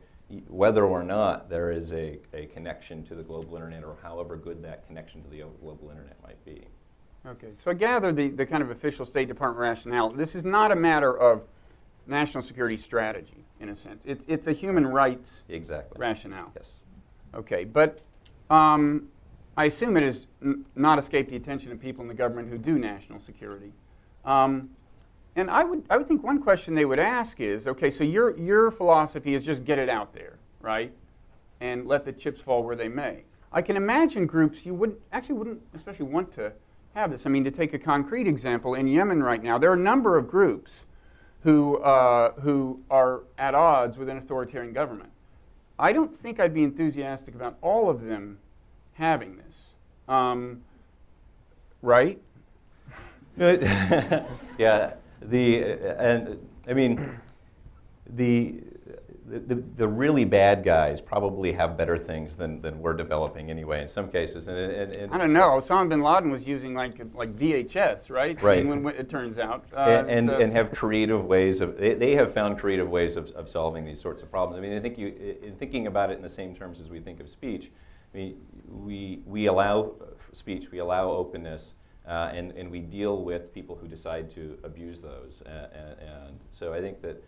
whether or not there is a connection to the global internet, or however good that connection to the global internet might be. Okay, so I gather the kind of official State Department rationale, this is not a matter of national security strategy, in a sense. It's a human rights rationale. Yes. Okay, but I assume it has not escaped the attention of people in the government who do national security. And I would think one question they would ask is, okay, so your philosophy is just get it out there, right? And let the chips fall where they may. I can imagine groups you wouldn't especially want to have this. I mean, to take a concrete example, in Yemen right now, there are a number of groups who are at odds with an authoritarian government. I don't think I'd be enthusiastic about all of them having this, right? Yeah, the really bad guys probably have better things than we're developing anyway in some cases. And I don't know. Osama bin Laden was using like VHS, right? Right. When it turns out. And have creative ways of, they have found creative ways of solving these sorts of problems. I mean, I think in thinking about it in the same terms as we think of speech, I mean, we allow speech, we allow openness, and we deal with people who decide to abuse those. And so I think that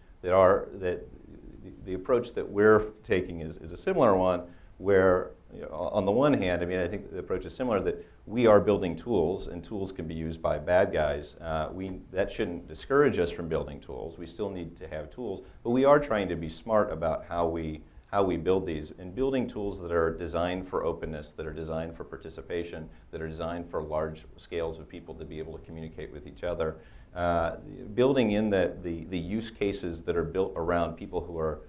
the approach that we're taking is a similar one, where on the one hand, I mean, I think the approach is similar, that we are building tools, and tools can be used by bad guys. That shouldn't discourage us from building tools. We still need to have tools, but we are trying to be smart about how we build these, and building tools that are designed for openness, that are designed for participation, that are designed for large scales of people to be able to communicate with each other. Building in the use cases that are built around people who are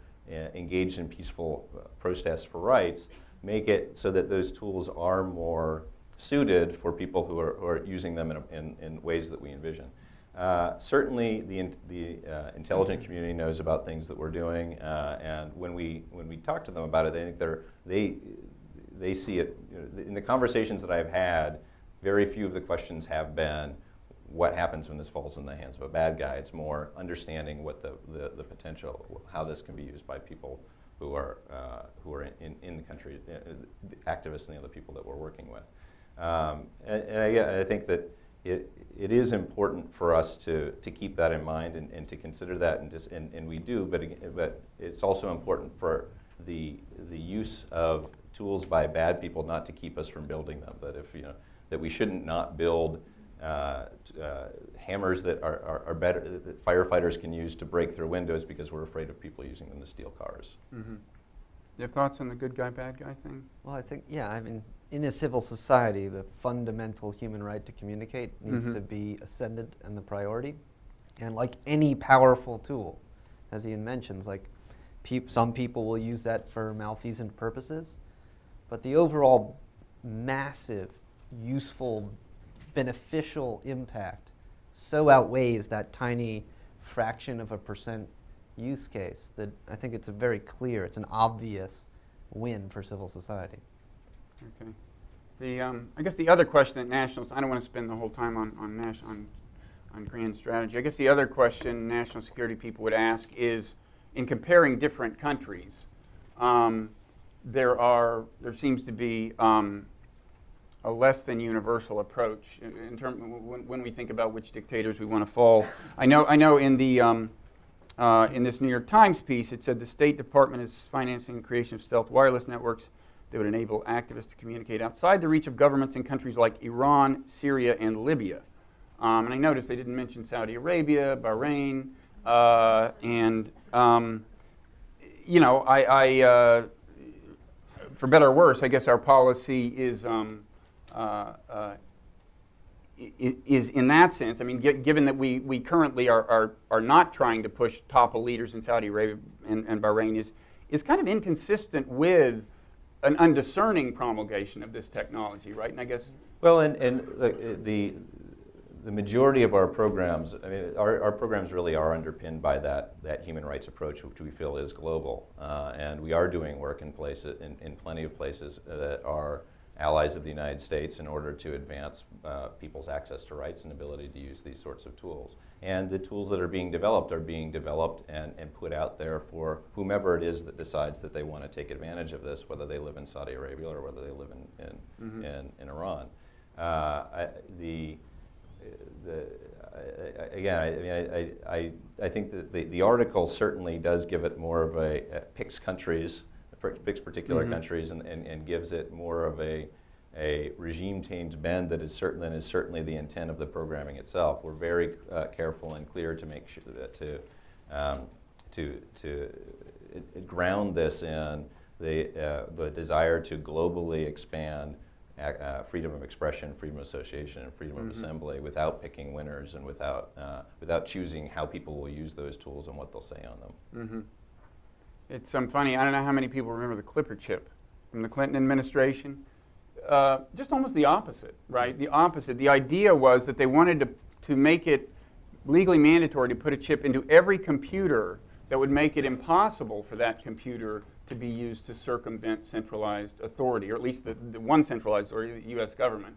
engaged in peaceful protests for rights, make it so that those tools are more suited for people who are using them in ways that we envision. Certainly, the intelligence community knows about things that we're doing, and when we talk to them about it, I think they see it. In the conversations that I've had, very few of the questions have been, what happens when this falls in the hands of a bad guy? It's more understanding what the potential, how this can be used by people who are in the country, the activists and the other people that we're working with. I think that it is important for us to keep that in mind and to consider that, and we do. But it's also important for the use of tools by bad people not to keep us from building them. That we shouldn't not build hammers that are better, that firefighters can use to break through windows because we're afraid of people using them to steal cars. Mm-hmm. You have thoughts on the good guy, bad guy thing? Well, I think, yeah, I mean, in a civil society, the fundamental human right to communicate needs to be ascendant and the priority. And like any powerful tool, as Ian mentions, like some people will use that for malfeasant purposes, but the overall massive useful, beneficial impact so outweighs that tiny fraction of a percent use case that I think it's a very clear, it's an obvious win for civil society. Okay. I guess the other question that nationals, I don't want to spend the whole time on grand strategy. I guess the other question national security people would ask is, in comparing different countries, there seems to be a less than universal approach in terms when we think about which dictators we want to fall. I know in the in this New York Times piece it said the State Department is financing the creation of stealth wireless networks that would enable activists to communicate outside the reach of governments in countries like Iran, Syria, and Libya. And I noticed they didn't mention Saudi Arabia, Bahrain, and you know, I for better or worse, I guess our policy is in that sense. I mean, given that we currently are not trying to push topple leaders in Saudi Arabia and Bahrain, is kind of inconsistent with an undiscerning promulgation of this technology, right? And I guess well, and the majority of our programs, I mean, our programs really are underpinned by that human rights approach, which we feel is global, and we are doing work in plenty of places that are allies of the United States in order to advance people's access to rights and ability to use these sorts of tools. And the tools that are being developed and put out there for whomever it is that decides that they want to take advantage of this, whether they live in Saudi Arabia or whether they live in Iran. I think that the article certainly does give it more of picks particular countries and gives it more of a regime change bend that is certainly the intent of the programming itself. We're very careful and clear to make sure that to ground this in the desire to globally expand freedom of expression, freedom of association, and freedom of assembly without picking winners and without choosing how people will use those tools and what they'll say on them. it's funny. I don't know how many people remember the Clipper chip from the Clinton administration. Just almost the opposite, right? The opposite. The idea was that they wanted to make it legally mandatory to put a chip into every computer that would make it impossible for that computer to be used to circumvent centralized authority, or at least the one centralized authority, the U.S. government.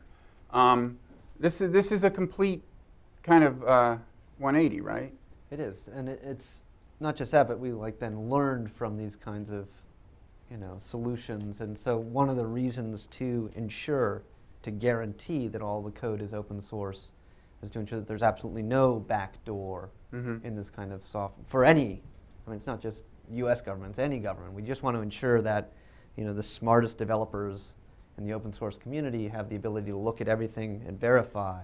This is a complete kind of 180, right? It is, and it's not just that, but we then learned from these kinds of solutions. And so one of the reasons to guarantee that all the code is open source is to ensure that there's absolutely no backdoor in this kind of software for any. I mean, it's not just U.S. governments, any government. We just want to ensure that the smartest developers in the open source community have the ability to look at everything and verify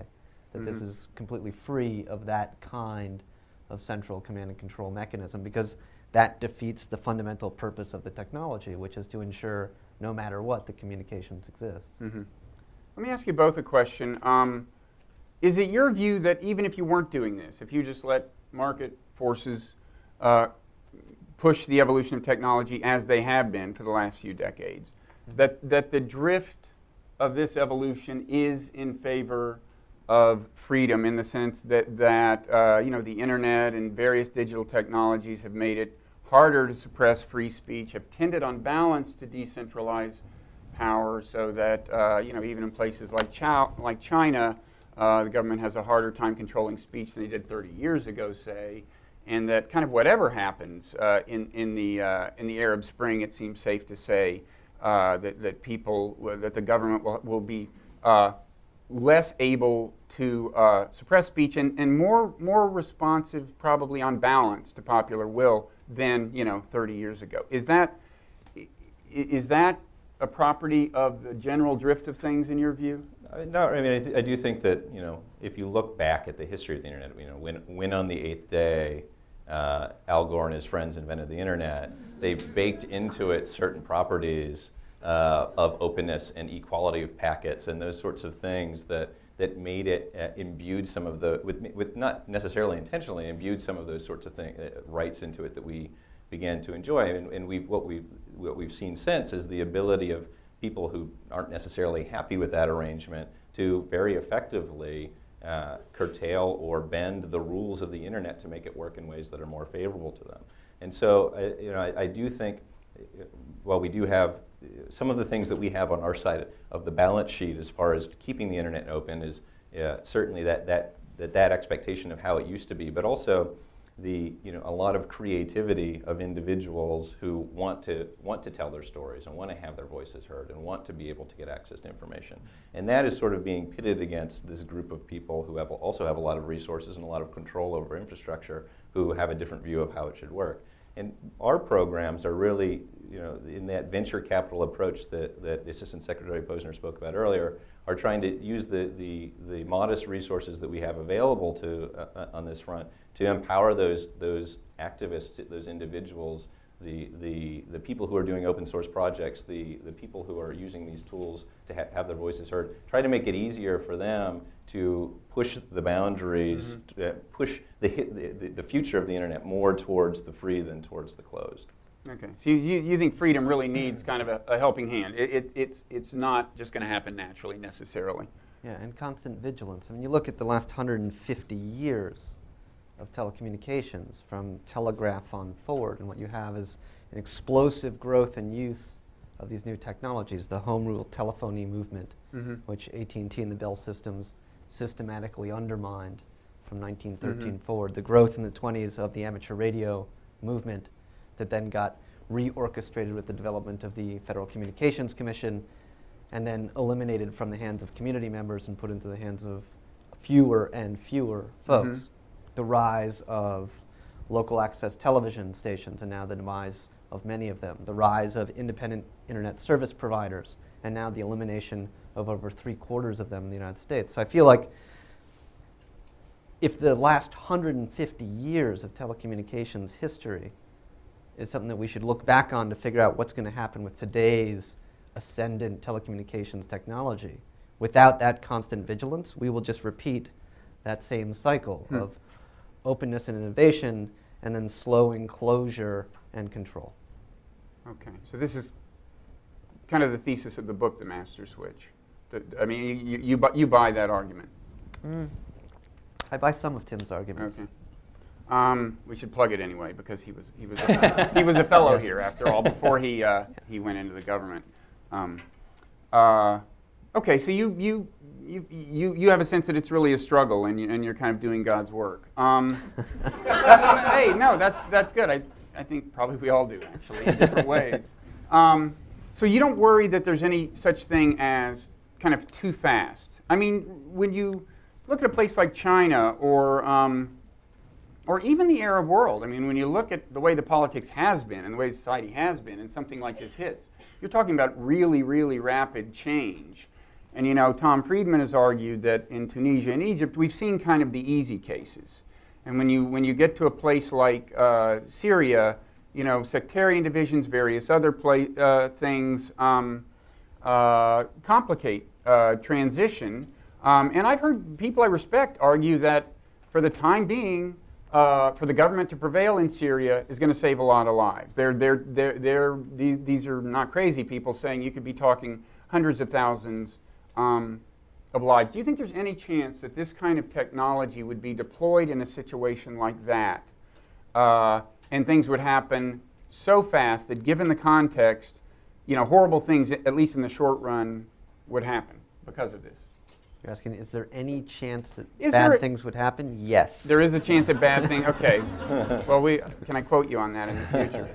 that this is completely free of that kind of central command and control mechanism, because that defeats the fundamental purpose of the technology, which is to ensure no matter what, the communications exist. Let me ask you both a question. Is it your view that even if you weren't doing this, if you just let market forces push the evolution of technology as they have been for the last few decades, that the drift of this evolution is in favor of freedom, in the sense that the internet and various digital technologies have made it harder to suppress free speech, have tended on balance to decentralize power, so that even in places like China, the government has a harder time controlling speech than they did 30 years ago, say, and that kind of whatever happens in the Arab Spring, it seems safe to say that the government will be less able to suppress speech and more responsive, probably on balance, to popular will than 30 years ago. Is that a property of the general drift of things in your view? No, I mean, I do think that if you look back at the history of the internet, when on the 8th day Al Gore and his friends invented the internet, they baked into it certain properties of openness and equality of packets and those sorts of things that made it imbued some of the, with not necessarily intentionally, imbued some of those sorts of rights into it that we began to enjoy. And what we've seen since is the ability of people who aren't necessarily happy with that arrangement to very effectively curtail or bend the rules of the internet to make it work in ways that are more favorable to them. And so, I do think, while we do have some of the things that we have on our side of the balance sheet as far as keeping the internet open is certainly that expectation of how it used to be, but also a lot of creativity of individuals who want to tell their stories and want to have their voices heard and want to be able to get access to information. And that is sort of being pitted against this group of people who also have a lot of resources and a lot of control over infrastructure, who have a different view of how it should work. And our programs are really, in that venture capital approach that the Assistant Secretary Posner spoke about earlier, are trying to use the modest resources that we have available to on this front to empower those activists, those individuals, the people who are doing open source projects, the people who are using these tools to have their voices heard. Try to make it easier for them to push the boundaries, to push the future of the internet more towards the free than towards the closed. Okay, so you think freedom really needs kind of a helping hand. It's not just going to happen naturally necessarily. Yeah, and constant vigilance. I mean, you look at the last 150 years of telecommunications, from telegraph on forward, and what you have is an explosive growth and use of these new technologies. The home rule telephony movement, which AT&T and the Bell systems systematically undermined from 1913 forward. The growth in the 20s of the amateur radio movement that then got reorchestrated with the development of the Federal Communications Commission, and then eliminated from the hands of community members and put into the hands of fewer and fewer folks. The rise of local access television stations, and now the demise of many of them. The rise of independent internet service providers, and now the elimination of over 3/4 of them in the United States. So I feel like if the last 150 years of telecommunications history is something that we should look back on to figure out what's going to happen with today's ascendant telecommunications technology, without that constant vigilance, we will just repeat that same cycle of openness and innovation, and then slow enclosure and control. Okay, so this is kind of the thesis of the book, The Master Switch. I mean, you buy that argument. I buy some of Tim's arguments. Okay. We should plug it anyway, because he was a fellow here after all, before he went into the government. Okay, so you have a sense that it's really a struggle, and you're kind of doing God's work. Hey, no, that's good. I think probably we all do, actually, in different ways. So you don't worry that there's any such thing as kind of too fast. I mean, when you look at a place like China or even the Arab world, I mean, when you look at the way the politics has been and the way society has been, and something like this hits, you're talking about really, really rapid change. And Tom Friedman has argued that in Tunisia and Egypt, we've seen kind of the easy cases. And when you get to a place like Syria, sectarian divisions, various other things complicate transition. And I've heard people I respect argue that for the time being, for the government to prevail in Syria is going to save a lot of lives. These are not crazy people saying you could be talking hundreds of thousands of lives. Do you think there's any chance that this kind of technology would be deployed in a situation like that, and things would happen so fast that, given the context, horrible things, at least in the short run, would happen because of this? You're asking, is there any chance that bad things would happen? Yes. There is a chance that bad things. Okay. Well, can I quote you on that in the future?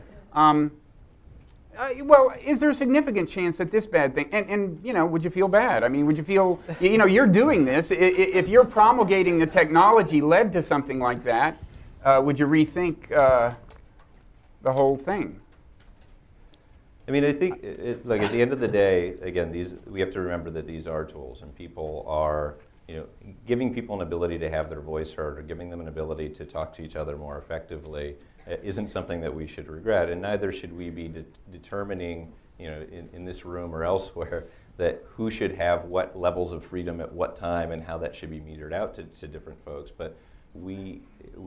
Well, is there a significant chance that this bad thing, and would you feel bad? I mean, would you feel, you're doing this, if you're promulgating the technology led to something like that, would you rethink the whole thing? I mean, I think, like, at the end of the day, again, we have to remember that these are tools, and people are, giving people an ability to have their voice heard, or giving them an ability to talk to each other more effectively, isn't something that we should regret, and neither should we be determining, in this room or elsewhere, that who should have what levels of freedom at what time and how that should be metered out to different folks. But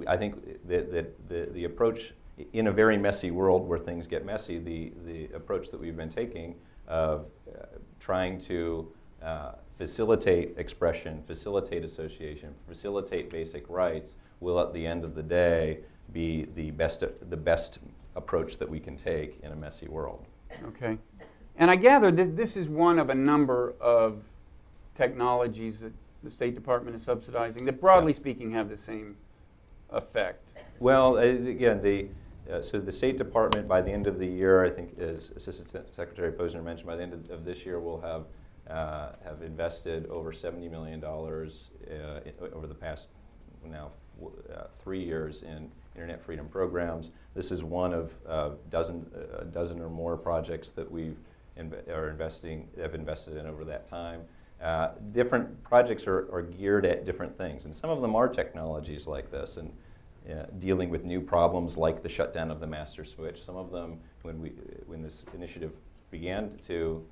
I think that the approach, in a very messy world where things get messy, the approach that we've been taking trying to facilitate expression, facilitate association, facilitate basic rights will at the end of the day be the best approach that we can take in a messy world. Okay. And I gather this is one of a number of technologies that the State Department is subsidizing that, broadly speaking, have the same effect. Well, again, so the State Department, by the end of the year, I think, as Assistant Secretary Posner mentioned, by the end of this year, will have invested over $70 million over the past now 3 years in internet freedom programs. This is one of a dozen or more projects that we've have invested in over that time. Different projects are geared at different things, and some of them are technologies like this, and dealing with new problems like the shutdown of the master switch. Some of them, when this initiative began to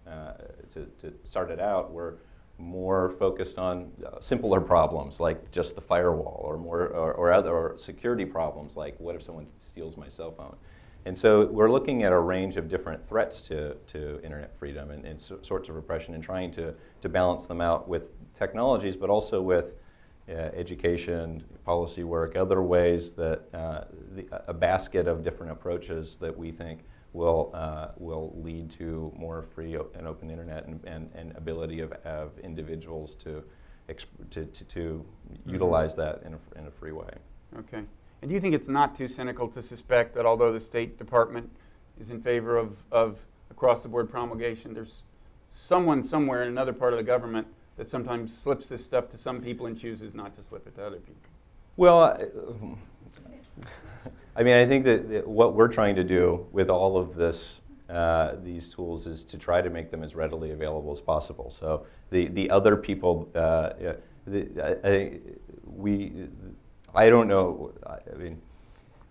start it out, were more focused on simpler problems like just the firewall, or other security problems like what if someone steals my cell phone. And so we're looking at a range of different threats to internet freedom and sorts of repression, and trying to balance them out with technologies, but also with education, policy work, other ways that a basket of different approaches that we think will lead to more free and open internet and ability of individuals to utilize that in a free way. Okay. And do you think it's not too cynical to suspect that although the State Department is in favor of across-the-board promulgation, there's someone somewhere in another part of the government that sometimes slips this stuff to some people and chooses not to slip it to other people? Well, I mean, I think that what we're trying to do with all of this, these tools, is to try to make them as readily available as possible. So the other people, I don't know. I mean,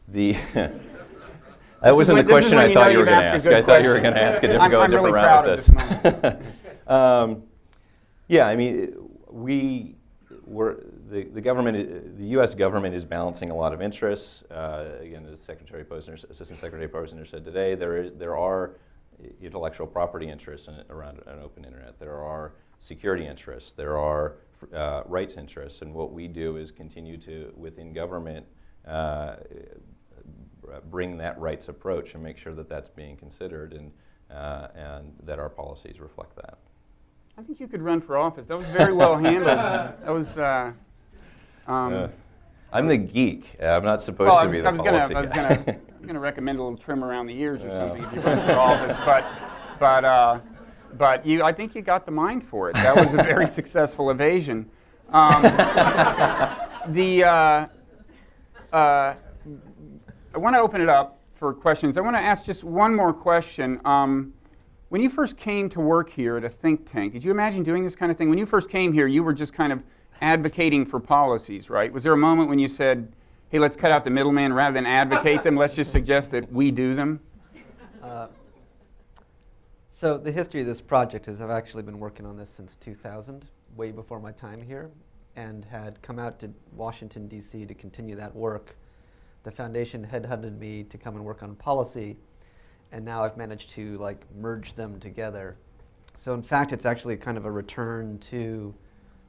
that wasn't the question I thought you were going to ask. I thought you were going to ask a different round with this. Yeah, I mean, the government, the U.S. government is balancing a lot of interests. Again, as Assistant Secretary Posner said today, there are intellectual property interests around an open internet. There are security interests. There are rights interests. And what we do is continue to, within government, bring that rights approach and make sure that that's being considered, and that our policies reflect that. I think you could run for office. That was very well handled. That was. I'm the geek. I'm not supposed to be the policy guy. I'm going to recommend a little trim around the ears or something if you run for office. But I think you got the mind for it. That was a very successful evasion. I want to open it up for questions. I want to ask just one more question. When you first came to work here at a think tank, did you imagine doing this kind of thing? When you first came here, you were just kind of advocating for policies, right? Was there a moment when you said, hey, let's cut out the middleman rather than advocate them, let's just suggest that we do them? So the history of this project is I've actually been working on this since 2000, way before my time here, and had come out to Washington, D.C. to continue that work. The foundation headhunted me to come and work on policy, and now I've managed to merge them together. So in fact, it's actually kind of a return to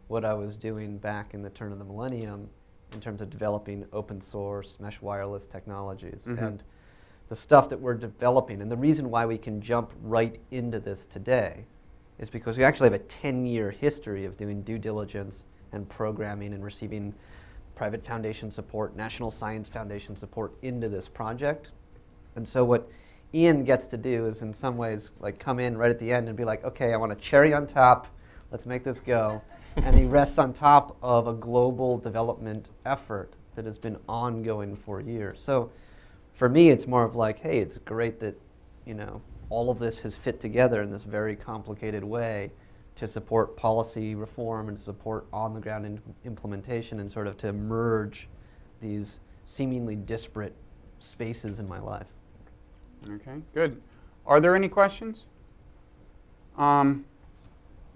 what I was doing back in the turn of the millennium in terms of developing open source, mesh wireless technologies. Mm-hmm. And the stuff that we're developing, and the reason why we can jump right into this today is because we actually have a 10-year history of doing due diligence and programming and receiving private foundation support, National Science Foundation support into this project. And so what Ian gets to do is in some ways come in right at the end and be like, okay, I want a cherry on top, let's make this go. And he rests on top of a global development effort that has been ongoing for years. So for me, it's more of hey, it's great that all of this has fit together in this very complicated way to support policy reform and to support on-the-ground implementation and sort of to merge these seemingly disparate spaces in my life. Okay, good. Are there any questions? Am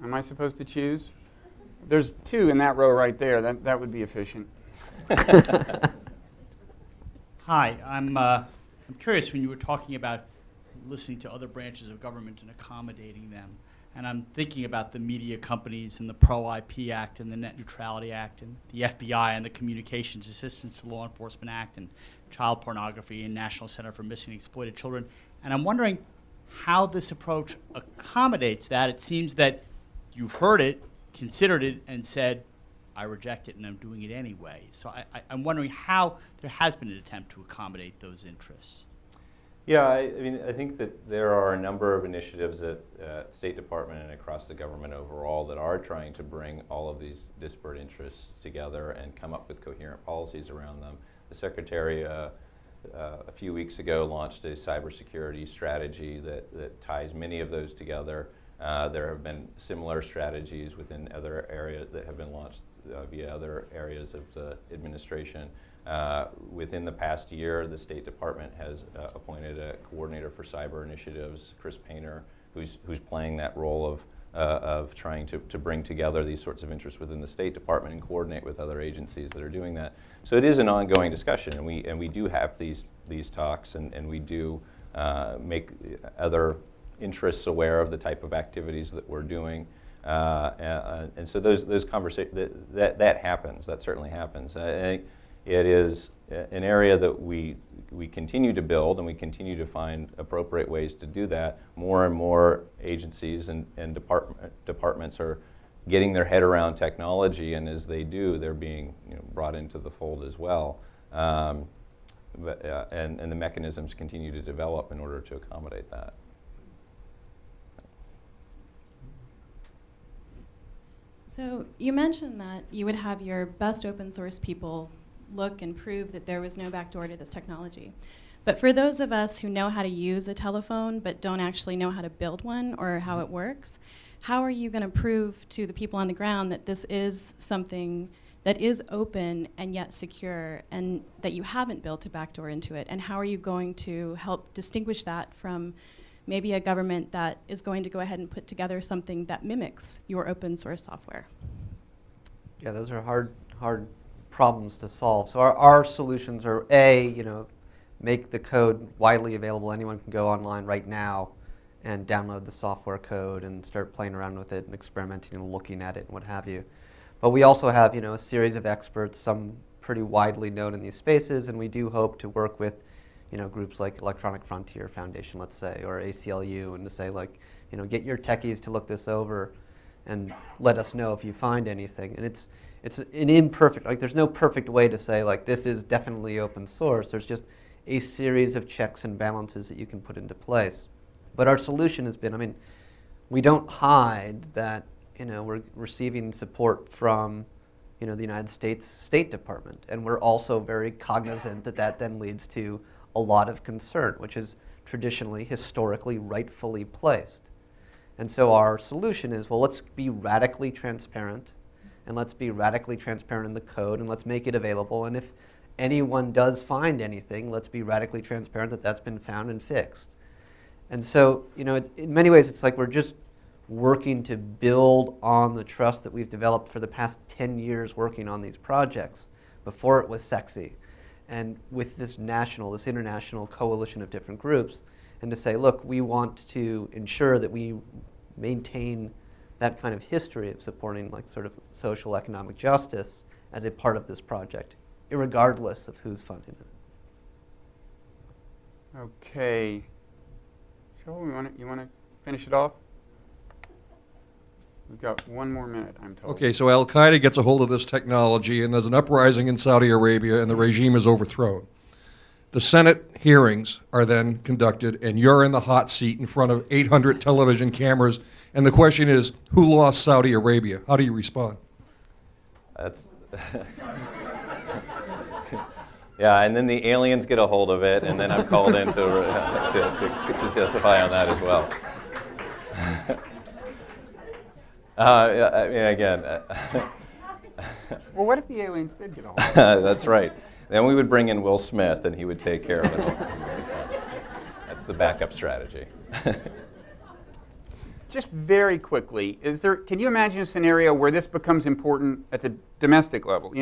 I supposed to choose? There's two in that row right there. That would be efficient. Hi, I'm curious when you were talking about listening to other branches of government and accommodating them. And I'm thinking about the media companies and the Pro-IP Act and the Net Neutrality Act and the FBI and the Communications Assistance to Law Enforcement Act and child pornography and National Center for Missing and Exploited Children. And I'm wondering how this approach accommodates that. It seems that you've heard it, considered it, and said, I reject it and I'm doing it anyway. So I'm wondering how there has been an attempt to accommodate those interests. Yeah, I mean, I think that there are a number of initiatives at State Department and across the government overall that are trying to bring all of these disparate interests together and come up with coherent policies around them. The Secretary a few weeks ago launched a cybersecurity strategy that ties many of those together. There have been similar strategies within other areas that have been launched via other areas of the administration. Within the past year, the State Department has appointed a coordinator for cyber initiatives, Chris Painter, who's playing that role of trying to bring together these sorts of interests within the State Department and coordinate with other agencies that are doing that. So it is an ongoing discussion, and we do have these talks, and we do make other interests aware of the type of activities that we're doing. And so those conversations, that happens, that certainly happens. I think it is an area that we continue to build, and we continue to find appropriate ways to do that. More and more agencies and departments are getting their head around technology, and as they do, they're being brought into the fold as well. And the mechanisms continue to develop in order to accommodate that. So you mentioned that you would have your best open source people look and prove that there was no backdoor to this technology. But for those of us who know how to use a telephone but don't actually know how to build one or how it works, how are you going to prove to the people on the ground that this is something that is open and yet secure, and that you haven't built a backdoor into it? And how are you going to help distinguish that from maybe a government that is going to go ahead and put together something that mimics your open source software? Yeah, those are hard problems to solve. So our solutions are make the code widely available. Anyone can go online right now and download the software code and start playing around with it and experimenting and looking at it and what have you. But we also have a series of experts, some pretty widely known in these spaces, and we do hope to work with groups like Electronic Frontier Foundation, let's say, or ACLU, and to say, get your techies to look this over and let us know if you find anything. And it's an imperfect, there's no perfect way to say, this is definitely open source. There's just a series of checks and balances that you can put into place. But our solution has been, we don't hide that, we're receiving support from, the United States State Department. And we're also very cognizant that then leads to a lot of concern, which is traditionally, historically, rightfully placed. And so our solution is, well, let's be radically transparent, and let's be radically transparent in the code, and let's make it available. And if anyone does find anything, let's be radically transparent that that's been found and fixed. And so, in many ways, it's like we're just working to build on the trust that we've developed for the past 10 years working on these projects before it was sexy. And with this international coalition of different groups, and to say, look, we want to ensure that we maintain that kind of history of supporting sort of social economic justice as a part of this project, irregardless of who's funding it. Okay. Joel, you want to finish it off? We've got 1 more minute, I'm told. Okay, so Al-Qaeda gets a hold of this technology, and there's an uprising in Saudi Arabia, and the regime is overthrown. The Senate hearings are then conducted, and you're in the hot seat in front of 800 television cameras, and the question is, who lost Saudi Arabia? How do you respond? That's yeah, and then the aliens get a hold of it, and then I'm called in to testify on that as well. Again. Well, what if the aliens did get a hold of it? That's right. Then we would bring in Will Smith, and he would take care of it. That's the backup strategy. Just very quickly, can you imagine a scenario where this becomes important at the domestic level?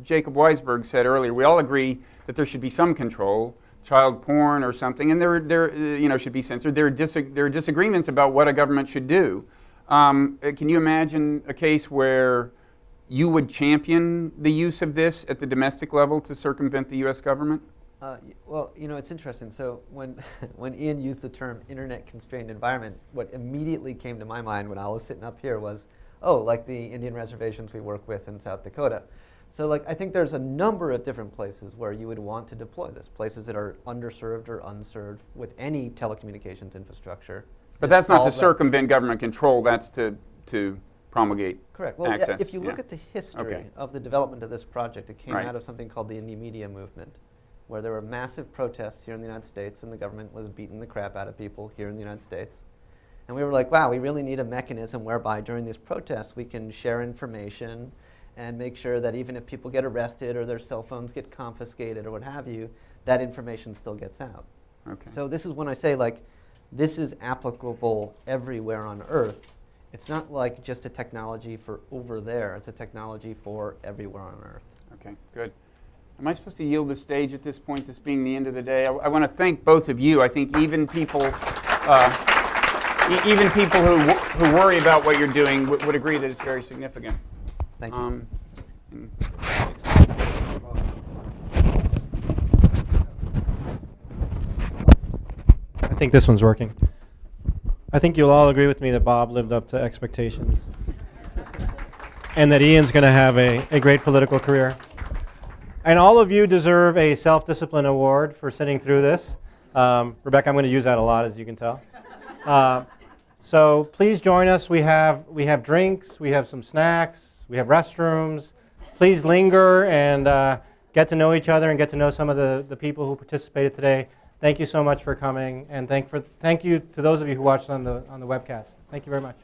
Jacob Weisberg said earlier, we all agree that there should be some control. child porn or something, and there should be censored. There are disagreements about what a government should do. Can you imagine a case where you would champion the use of this at the domestic level to circumvent the U.S. government? Well, it's interesting. So when Ian used the term internet-constrained environment, what immediately came to my mind when I was sitting up here was, like the Indian reservations we work with in South Dakota. So I think there's a number of different places where you would want to deploy this, places that are underserved or unserved with any telecommunications infrastructure. But that's not to circumvent government control, that's to promulgate Correct. Well, access. if you look at the history of the development of this project, it came out of something called the Indie Media Movement, where there were massive protests here in the United States, and the government was beating the crap out of people here in the United States. And we were like, wow, we really need a mechanism whereby during these protests we can share information and make sure that even if people get arrested or their cell phones get confiscated or what have you, that information still gets out. Okay. So this is when I say, this is applicable everywhere on Earth. It's not like just a technology for over there. It's a technology for everywhere on Earth. Okay, good. Am I supposed to yield the stage at this point, this being the end of the day? I want to thank both of you. I think even people who worry about what you're doing would agree that it's very significant. Thank you. I think this one's working. I think you'll all agree with me that Bob lived up to expectations. And that Ian's going to have a great political career. And all of you deserve a self-discipline award for sitting through this. Rebecca, I'm going to use that a lot, as you can tell. So please join us. We have drinks, we have some snacks, we have restrooms. Please linger and get to know each other and get to know some of the people who participated today. Thank you so much for coming, and thank you to those of you who watched on the webcast. Thank you very much.